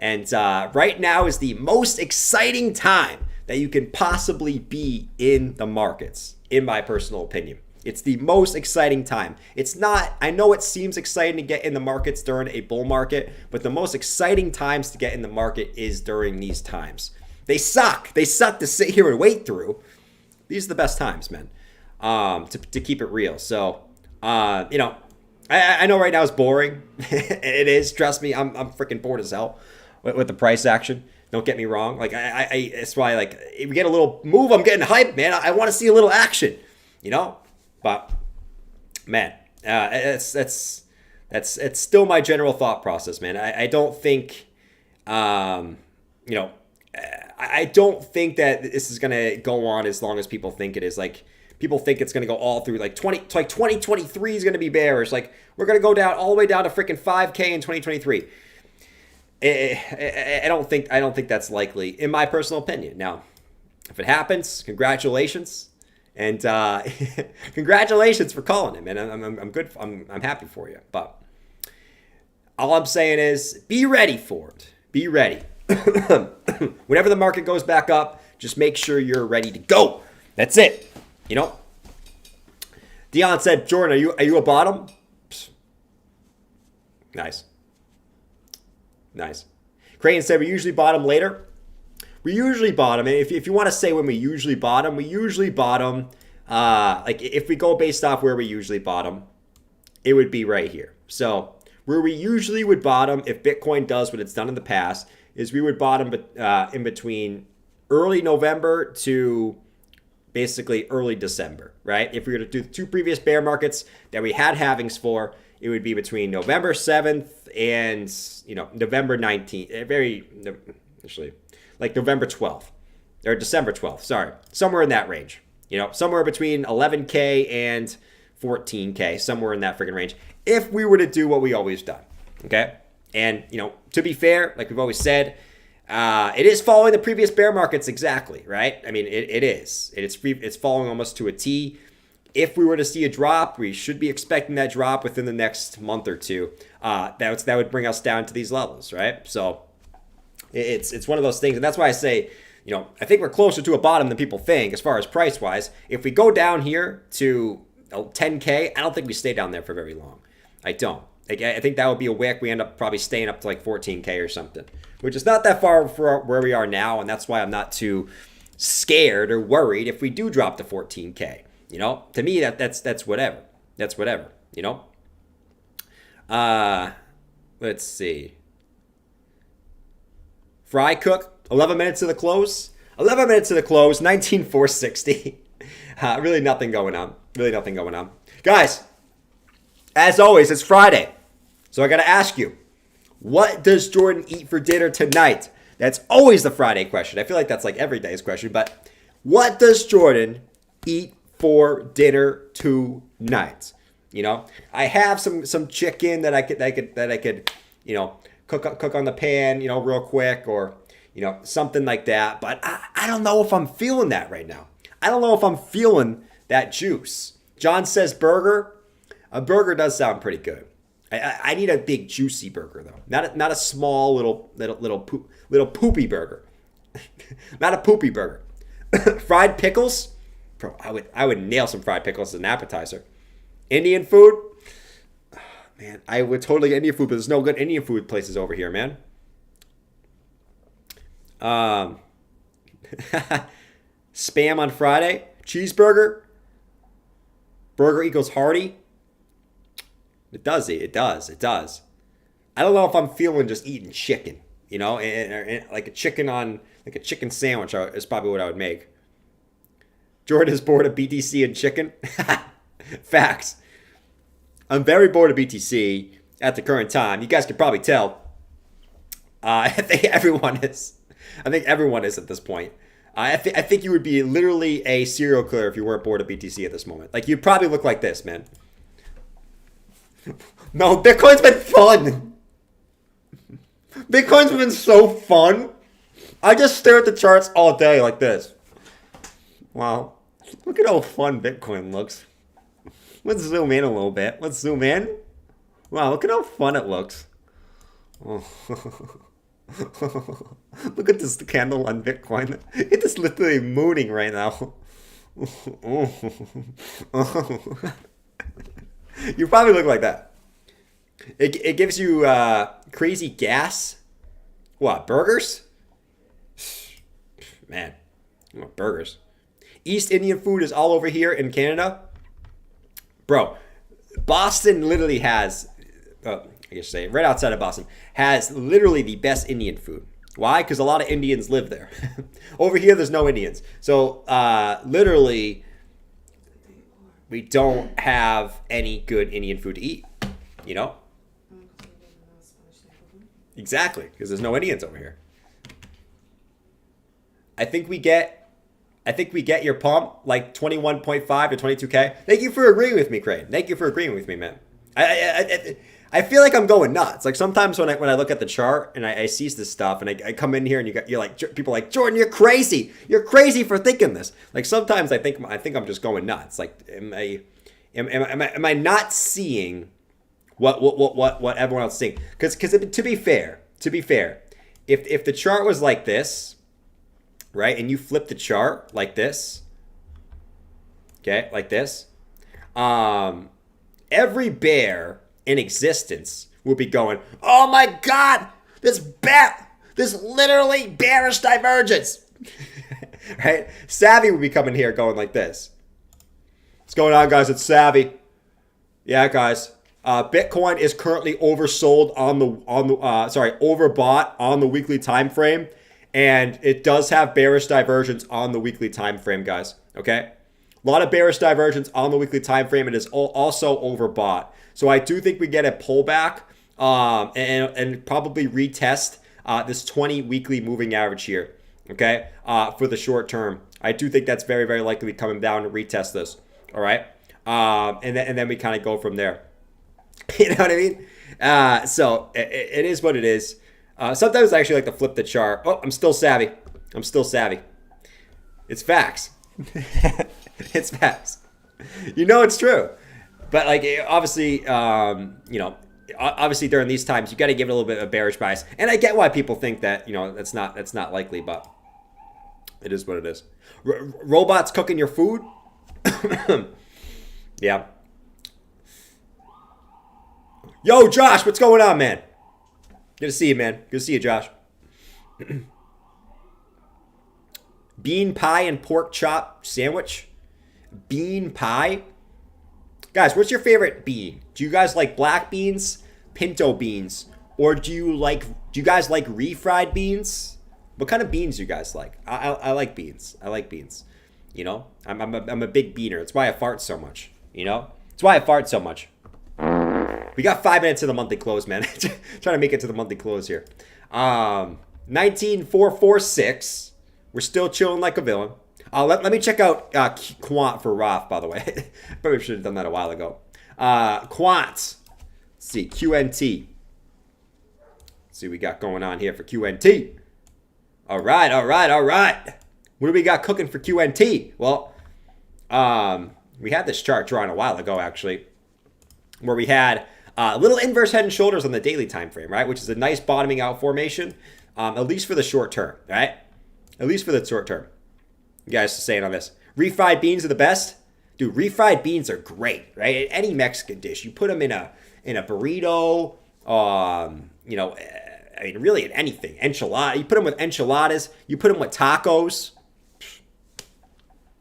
And right now is the most exciting time that you can possibly be in the markets, in my personal opinion. It's the most exciting time. It's not, I know it seems exciting to get in the markets during a bull market, but the most exciting times to get in the market is during these times. They suck. They suck to sit here and wait through. These are the best times, man, to keep it real. So, you know, I know right now it's boring. It is. Trust me, I'm freaking bored as hell with the price action. Don't get me wrong. Like, it's why, like, if we get a little move, I'm getting hyped, man. I want to see a little action, you know? But, man, it's still my general thought process, man. I don't think, you know, I don't think that this is going to go on as long as people think it is. Like, people think it's going to go all through like 2023 is going to be bearish. Like, we're going to go down all the way down to freaking 5K in 2023. I don't think that's likely, in my personal opinion. Now, if it happens, congratulations, and congratulations for calling it, man. I'm good. I'm happy for you. But all I'm saying is, be ready for it. Be ready. Whenever the market goes back up, just make sure you're ready to go. That's it. You know. Dion said, Jordan, are you a bottom? Psst. Nice. Crane said we usually bottom later. We usually bottom. And if you want to say when we usually bottom, like if we go based off where we usually bottom, it would be right here. So where we usually would bottom, if Bitcoin does what it's done in the past, is we would bottom in between early November to basically early December, right? If we were to do the two previous bear markets that we had halvings for, it would be between November 7th and, November 19th, actually, like November 12th, or December 12th, sorry. Somewhere in that range, somewhere between 11K and 14K, somewhere in that freaking range, if we were to do what we always done, okay? And, to be fair, like we've always said, it is following the previous bear markets exactly, right? I mean, it is. It's following almost to a T. If we were to see a drop, we should be expecting that drop within the next month or two. That would bring us down to these levels, right? So it's one of those things, and that's why I say, I think we're closer to a bottom than people think as far as price-wise. If we go down here to 10K, I don't think we stay down there for very long. I don't. I think that would be a wick. We end up probably staying up to like 14K or something, which is not that far from where we are now, and that's why I'm not too scared or worried if we do drop to 14K. To me, that's whatever. That's whatever, Let's see. Fry Cook, 11 minutes to the close. 11 minutes to the close, 19,460. Really nothing going on. Guys, as always, it's Friday. So I got to ask you, what does Jordan eat for dinner tonight? That's always the Friday question. I feel like that's like every day's question, but what does Jordan eat for dinner tonight? I have some chicken that I could cook on the pan, real quick, or something like that. But I don't know if I'm feeling that right now. I don't know if I'm feeling that juice. John says burger. A burger does sound pretty good. I need a big juicy burger though, not a small little poopy burger. Not a poopy burger. Fried pickles. Bro, I would nail some fried pickles as an appetizer. Indian food, man, I would totally get Indian food, but there's no good Indian food places over here, man. Spam on Friday, cheeseburger, burger equals hearty. It does. I don't know if I'm feeling just eating chicken, and like a chicken sandwich is probably what I would make. Jordan is bored of BTC and chicken. Facts. I'm very bored of BTC at the current time. You guys can probably tell. I think everyone is. I think everyone is at this point. I think you would be literally a serial killer if you weren't bored of BTC at this moment. Like, you'd probably look like this, man. No, Bitcoin's been fun. Bitcoin's been so fun. I just stare at the charts all day like this. Wow. Look at how fun Bitcoin looks. Let's zoom in a little bit. Let's zoom in. Wow, look at how fun it looks. Oh. Look at this candle on Bitcoin. It is literally mooning right now. You probably look like that. It gives you crazy gas. What, burgers? Man, burgers. East Indian food is all over here in Canada. Bro, Boston literally has, I guess say right outside of Boston, has literally the best Indian food. Why? Because a lot of Indians live there. Over here, there's no Indians. So literally, we don't have any good Indian food to eat. Exactly, because there's no Indians over here. I think we get your pump like 21.5 to 22K. Thank you for agreeing with me, Crane. Thank you for agreeing with me, man. I feel like I'm going nuts. Like sometimes when I look at the chart and I see this stuff and I come in here and you're like people are like, Jordan, you're crazy. You're crazy for thinking this. Like sometimes I think I'm just going nuts. Like am I not seeing what everyone else is seeing? Because to be fair, if the chart was like this, right, and you flip the chart like this, okay, like this, every bear in existence will be going, oh my God, this literally bearish divergence, right? Savvy would be coming here going like this. What's going on, guys? It's Savvy. Yeah, guys. Bitcoin is currently oversold overbought on the weekly time frame, and it does have bearish divergence on the weekly time frame, guys. Okay, a lot of bearish divergence on the weekly time frame. It is also overbought, so I do think we get a pullback and probably retest this 20 weekly moving average here. Okay, for the short term, I do think that's very, very likely to be coming down to retest this. All right, and then we kind of go from there. You know what I mean? So it is what it is. Sometimes I actually like to flip the chart. Oh, I'm still savvy. It's facts. It's facts. You know it's true. But like obviously, obviously during these times you got to give it a little bit of bearish bias. And I get why people think that that's not likely, but it is what it is. Robots cooking your food. Yeah. Yo, Josh, what's going on, man? Good to see you, man. Good to see you, Josh. Bean pie and pork chop sandwich. Bean pie? Guys, what's your favorite bean? Do you guys like black beans, pinto beans, or do you guys like refried beans? What kind of beans do you guys like? I like beans. I like beans. You know, I'm a big beaner. That's why I fart so much. You know, that's why I fart so much. We got 5 minutes to the monthly close, man. Trying to make it to the monthly close here. 19,446. We're still chilling like a villain. Let me check out Quant for Roth, by the way. Probably should have done that a while ago. Quant. Let's see, QNT. Let's see what we got going on here for QNT. All right. What do we got cooking for QNT? Well, we had this chart drawn a while ago, actually, where we had a little inverse head and shoulders on the daily time frame, right? Which is a nice bottoming out formation, at least for the short term, right? At least for the short term. You guys are saying on this. Refried beans are the best? Dude, refried beans are great, right? Any Mexican dish. You put them in a burrito, I mean, really in anything. Enchilada. You put them with enchiladas. You put them with tacos.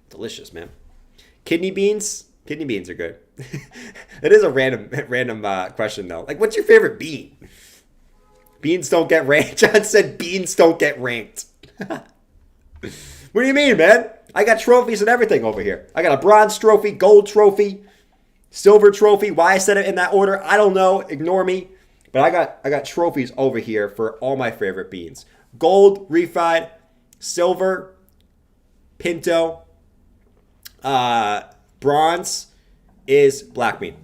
Delicious, man. Kidney beans? Kidney beans are good. It is a random question, though. Like, what's your favorite bean? Beans don't get ranked. John said beans don't get ranked. What do you mean, man? I got trophies and everything over here. I got a bronze trophy, gold trophy, silver trophy. Why I said it in that order, I don't know. Ignore me. But I got trophies over here for all my favorite beans. Gold, refried, silver, pinto, bronze is black bean.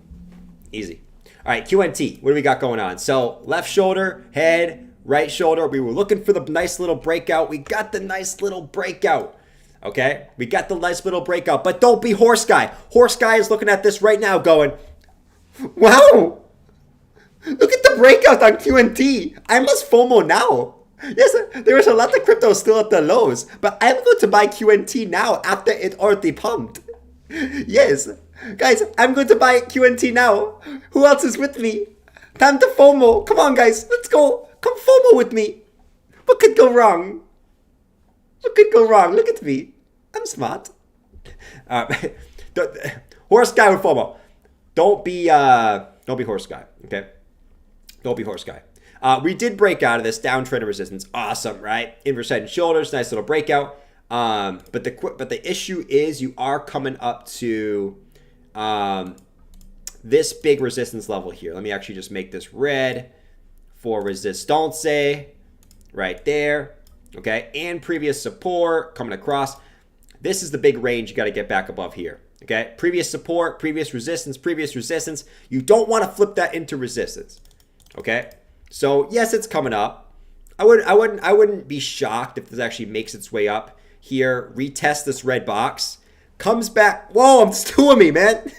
Easy. All right, QNT. What do we got going on? So left shoulder, head, right shoulder. We were looking for the nice little breakout. We got the nice little breakout. Okay? We got the nice little breakout. But don't be horse guy. Horse guy is looking at this right now going, wow. Look at the breakout on QNT. I must FOMO now. Yes, there is a lot of crypto still at the lows, but I'm going to buy QNT now after it already pumped. Yes, guys, I'm going to buy QNT now. Who else is with me? Time to FOMO. Come on, guys, let's go. Come FOMO with me. What could go wrong? What could go wrong? Look at me. I'm smart. Horse guy with FOMO. Don't be horse guy. Okay. Don't be horse guy. We did break out of this downtrend of resistance. Awesome, right? Inverse head and shoulders, nice little breakout. But the issue is you are coming up to this big resistance level here. Let me actually just make this red for resistance right there. okay, and previous support coming across. This is the big range you got to get back above here, okay? Previous support, previous resistance, previous resistance. You don't want to flip that into resistance, okay? So yes, it's coming up. I wouldn't be shocked if this actually makes its way up here. Retest this red box, comes back. Whoa, there's two of me, man.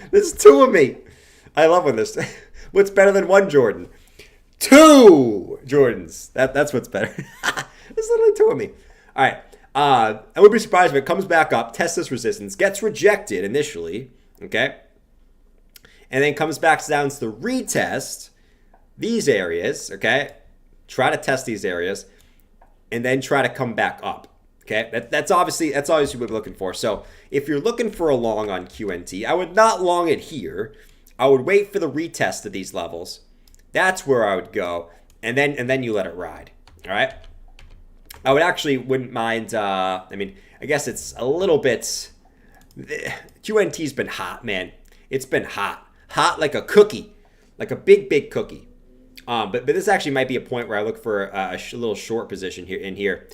There's two of me. I love when this. What's better than one Jordan? Two Jordans. That's what's better. There's literally two of me. All right. I would be surprised if it comes back up, tests this resistance, gets rejected initially, okay? And then comes back down to the retest these areas, okay? Try to test these areas, and then try to come back up, okay? That's obviously what we're looking for. So if you're looking for a long on QNT, I would not long it here. I would wait for the retest of these levels. That's where I would go, and then you let it ride, all right? I wouldn't mind, I mean, I guess it's a little bit, QNT's been hot, man. It's been hot. Hot like a cookie, like a big, big cookie. But this actually might be a point where I look for a little short position here.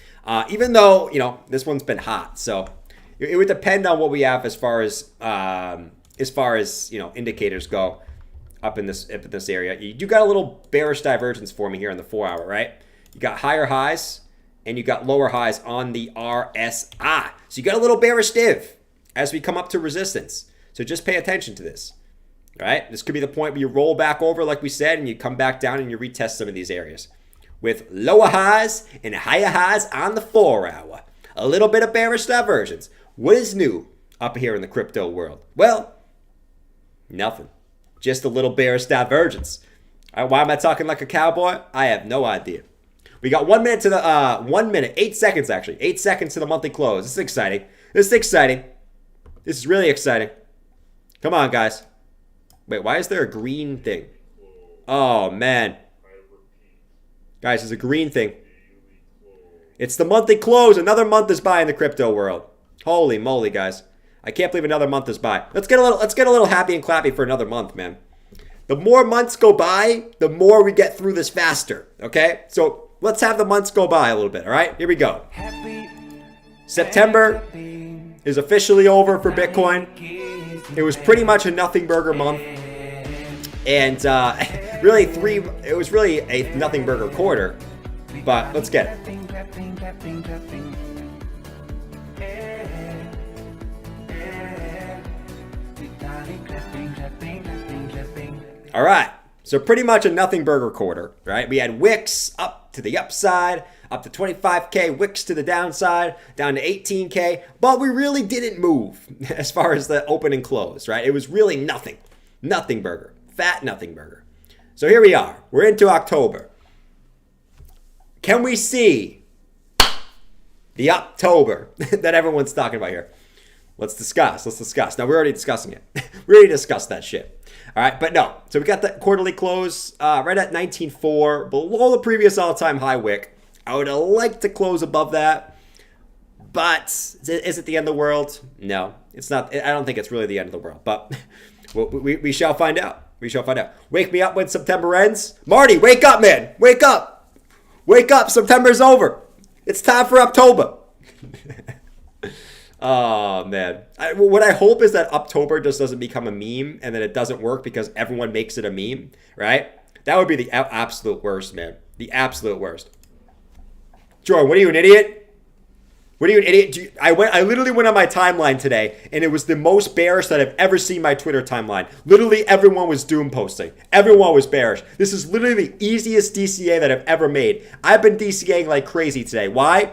Even though, this one's been hot. So it would depend on what we have as far as indicators go up in this area. You do got a little bearish divergence for me here on the 4 hour, right? You got higher highs and you got lower highs on the RSI. So you got a little bearish div as we come up to resistance. So just pay attention to this. All right, this could be the point where you roll back over, like we said, and you come back down and you retest some of these areas with lower highs and higher highs on the 4 hour. A little bit of bearish divergence. What is new up here in the crypto world? Well, nothing. Just a little bearish divergence. All right, why am I talking like a cowboy? I have no idea. We got 1 minute to the 1 minute, 8 seconds actually, 8 seconds to the monthly close. This is exciting. This is really exciting. Come on, guys. Wait, why is there a green thing? Oh, man. Guys, there's a green thing. It's the monthly close. Another month is by in the crypto world. Holy moly, guys. I can't believe another month is by. Let's get a little happy and clappy for another month, man. The more months go by, the more we get through this faster, okay? So let's have the months go by a little bit, all right? Here we go. September is officially over for Bitcoin. It was pretty much a nothing burger month. And it was really a nothing burger quarter. But let's get it. All right. So pretty much a nothing burger quarter, right? We had wicks up to the upside, up to 25K, wicks to the downside, down to 18K, but we really didn't move as far as the open and close, right? It was really nothing. Nothing burger. Fat nothing burger. So here we are. We're into October. Can we see the October that everyone's talking about here? Let's discuss. Now, we're already discussing it. We already discussed that shit. All right, but no. So we got the quarterly close right at 19.4, below the previous all-time high wick. I would like to close above that, but is it the end of the world? No, it's not. I don't think it's really the end of the world, but we shall find out. We shall find out. Wake me up when September ends. Marty, wake up, man. Wake up. Wake up. September's over. It's time for October. Oh, man. What I hope is that October just doesn't become a meme and that it doesn't work because everyone makes it a meme, right? That would be the absolute worst, man. The absolute worst. Jordan, what are you, an idiot? What are you, an idiot? I literally went on my timeline today, and it was the most bearish that I've ever seen my Twitter timeline. Literally, everyone was doom posting. Everyone was bearish. This is literally the easiest DCA that I've ever made. I've been DCAing like crazy today. Why?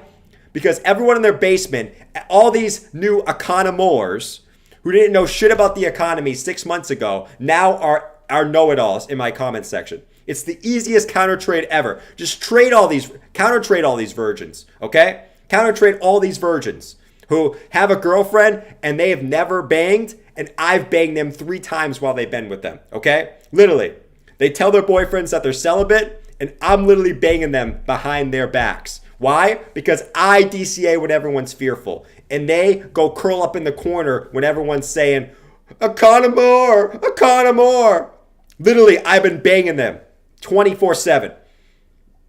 Because everyone in their basement, all these new economors who didn't know shit about the economy 6 months ago, now are know-it-alls in my comment section. It's the easiest counter trade ever. Just counter trade all these virgins, okay? Counter trade all these virgins who have a girlfriend and they have never banged, and I've banged them 3 times while they've been with them, okay? Literally. They tell their boyfriends that they're celibate, and I'm literally banging them behind their backs. Why? Because I DCA when everyone's fearful, and they go curl up in the corner when everyone's saying, Economore. Literally, I've been banging them 24/7.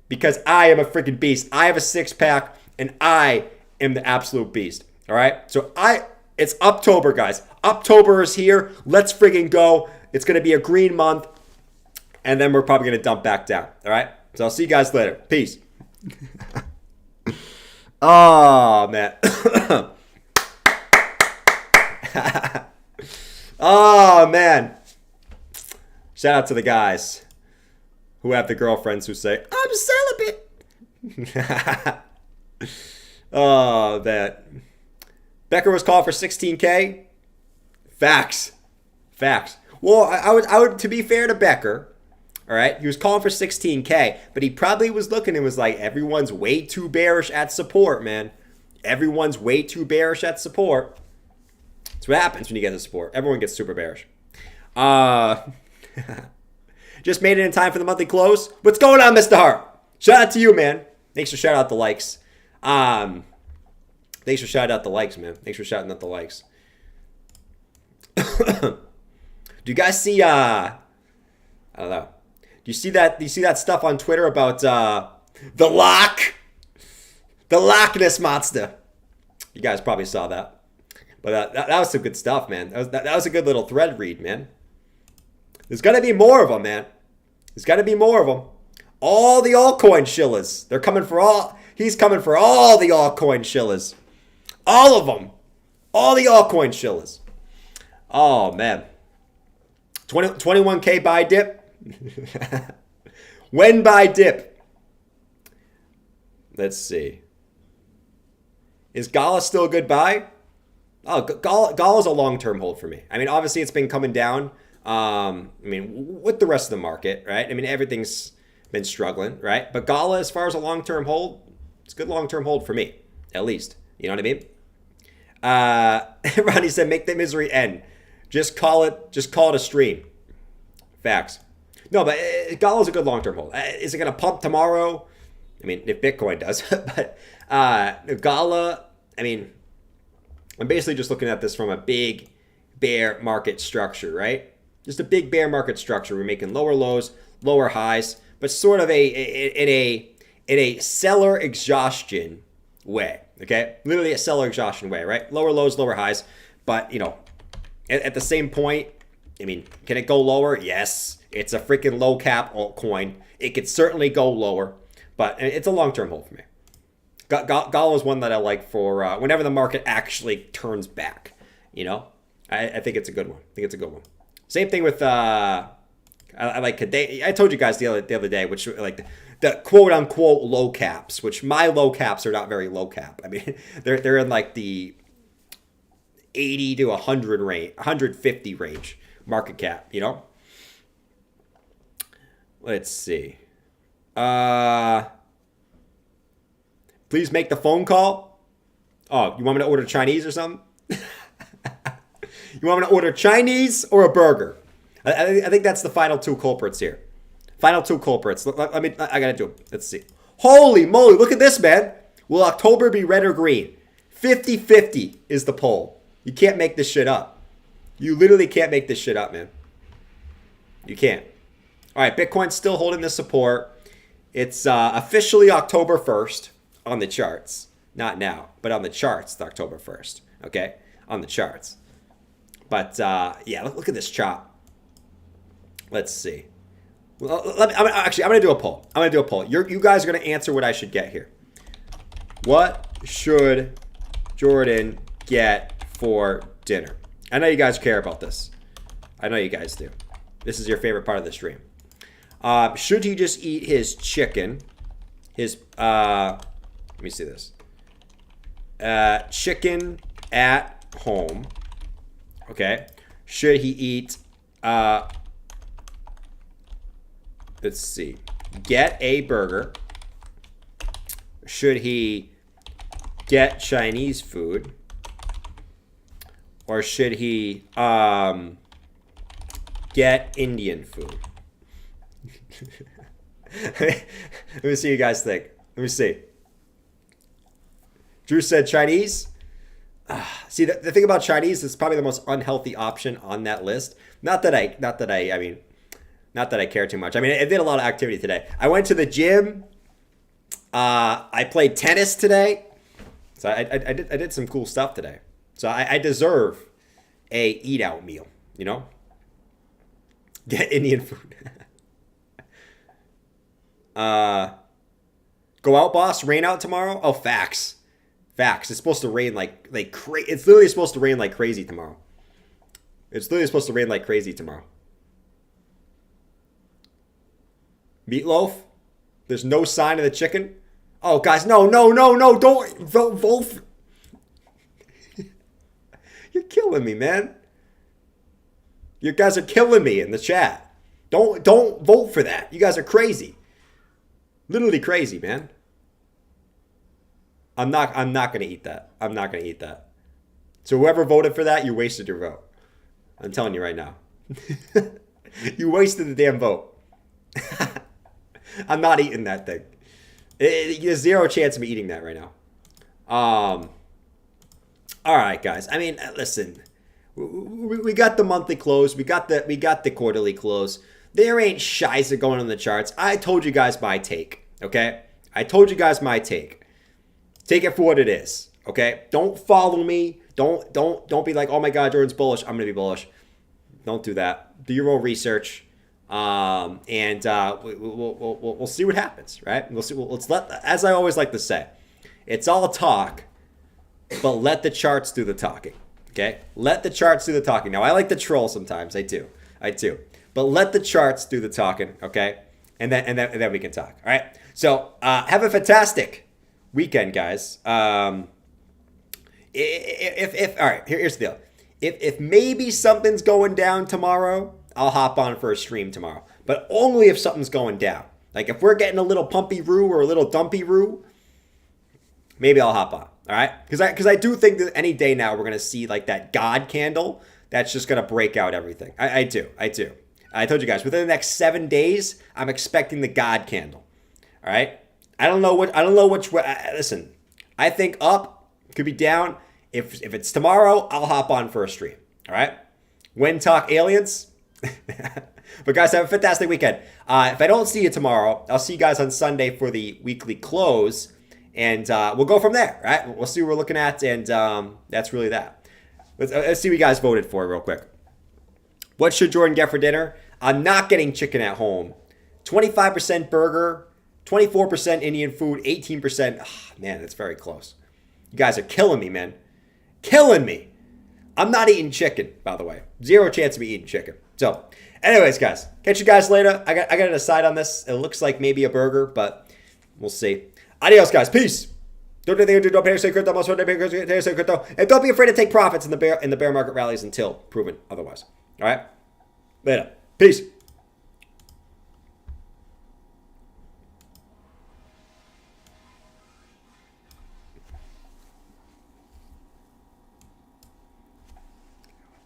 because I am a freaking beast. I have a six-pack, and I am the absolute beast. All right? So it's October, guys. October is here. Let's friggin' go. It's going to be a green month, and then we're probably going to dump back down. All right? So I'll see you guys later. Peace. Oh, man. Oh, man. Shout out to the guys who have the girlfriends who say, I'm celibate. Oh, that. Becker was called for 16K. Facts. Well, I would, to be fair to Becker, all right, he was calling for 16K, but he probably was looking and was like, everyone's way too bearish at support, man. Everyone's way too bearish at support. That's what happens when you get the support. Everyone gets super bearish. Just made it in time for the monthly close. What's going on, Mr. Hart? Shout out to you, man. Thanks for shouting out the likes. Thanks for shouting out the likes, man. Thanks for shouting out the likes. Do you guys see I don't know. Do you see that stuff on Twitter about the Loch Ness Monster? You guys probably saw that. But that was some good stuff, man. That was a good little thread read, man. There's got to be more of them, man. There's got to be more of them. All the altcoin shillas. They're coming for all. He's coming for all the altcoin shillas. All of them. All the altcoin shillas. Oh, man. 21K buy dip. When buy dip? Let's see. Is Gala still a good buy? Oh, Gala's a long-term hold for me. I mean, obviously it's been coming down. I mean, with the rest of the market, right? I mean, everything's been struggling, right? But Gala, as far as a long-term hold, it's a good long-term hold for me, at least. You know what I mean? Ronnie said, make the misery end. Just call it a stream. Facts. No, but Gala's a good long-term hold. Is it going to pump tomorrow? I mean, if Bitcoin does. But Gala, I mean, I'm basically just looking at this from a big bear market structure, right? Just a big bear market structure. We're making lower lows, lower highs, but sort of in a seller exhaustion way, okay? Literally a seller exhaustion way, right? Lower lows, lower highs, but, you know, at the same point, I mean, can it go lower? Yes. It's a freaking low cap altcoin. It could certainly go lower, but it's a long-term hold for me. Gala is one that I like for whenever the market actually turns back, you know? I think it's a good one. Same thing with I like I told you guys the other day, which like the quote unquote low caps, which my low caps are not very low cap. I mean, they're in like the 80 to 100 range, 150 range market cap, you know? Let's see. Please make the phone call. Oh, you want me to order Chinese or something? You want me to order Chinese or a burger? I think that's the final two culprits here. Final two culprits. I gotta do it. Let's see. Holy moly, look at this, man. Will October be red or green? 50-50 is the poll. You can't make this shit up. You literally can't make this shit up, man. You can't. All right, Bitcoin's still holding the support. It's officially October 1st on the charts. Not now, but on the charts, it's October 1st. Okay? On the charts. But, yeah, look at this chart. Let's see. Well, I'm going to do a poll. You guys are going to answer what I should get here. What should Jordan get for dinner? I know you guys care about this. I know you guys do. This is your favorite part of the stream. Should he just eat his chicken? Let me see this. Chicken at home. Okay. Should he eat, let's see, get a burger? Should he get Chinese food? Or should he get Indian food? Let me see what you guys think. Let me see. Drew said Chinese. See, the thing about Chinese is probably the most unhealthy option on that list. Not that I care too much. I mean, I did a lot of activity today. I went to the gym. I played tennis today. So I did some cool stuff today. So I deserve a eat out meal, you know? Get Indian food. Go out, boss. Rain out tomorrow. Oh, facts. Facts. It's supposed to rain like crazy. It's literally supposed to rain like crazy tomorrow. It's literally supposed to rain like crazy tomorrow. Meatloaf. There's no sign of the chicken. Oh, guys, no. Don't vote. You're killing me, man. You guys are killing me in the chat. Don't vote for that. You guys are crazy. Literally crazy, man. I'm not gonna eat that. I'm not gonna eat that. So whoever voted for that, you wasted your vote. I'm telling you right now. You wasted the damn vote. I'm not eating that thing. There's zero chance of me eating that right now. All right, guys. I mean, listen. We got the monthly close. We got the quarterly close. There ain't shiza going on the charts. I told you guys my take. Okay, I told you guys my take. Take it for what it is. Okay, don't follow me. Don't be like, oh my God, Jordan's bullish. I'm gonna be bullish. Don't do that. Do your own research. We'll see what happens, right? We'll see. Let's let, as I always like to say, it's all talk, but let the charts do the talking. Okay, let the charts do the talking. Now I like to troll sometimes. I do, but let the charts do the talking. Okay, and then we can talk. All right. So have a fantastic weekend, guys. If all right, here's the deal. If maybe something's going down tomorrow, I'll hop on for a stream tomorrow. But only if something's going down. Like if we're getting a little pumpy-roo or a little dumpy-roo, maybe I'll hop on. All right? Because I do think that any day now we're going to see like that God candle that's just going to break out everything. I do. I told you guys, within the next 7 days, I'm expecting the God candle. All right? I don't know which way. Listen, I think up, could be down. If it's tomorrow, I'll hop on for a stream. All right? When talk aliens. But guys, have a fantastic weekend. If I don't see you tomorrow, I'll see you guys on Sunday for the weekly close. And we'll go from there, right? We'll see what we're looking at. And that's really that. Let's see what you guys voted for real quick. What should Jordan get for dinner? I'm not getting chicken at home. 25% burger, 24% Indian food, 18%. Oh, man, that's very close. You guys are killing me, man. Killing me. I'm not eating chicken, by the way. Zero chance of me eating chicken. So, anyways, guys, catch you guys later. I got to decide on this. It looks like maybe a burger, but we'll see. Adios, guys. Peace. Don't do anything to do. Don't pay crypto. Crypto. And don't be afraid to take profits in the bear market rallies until proven otherwise. All right. Later. Peace.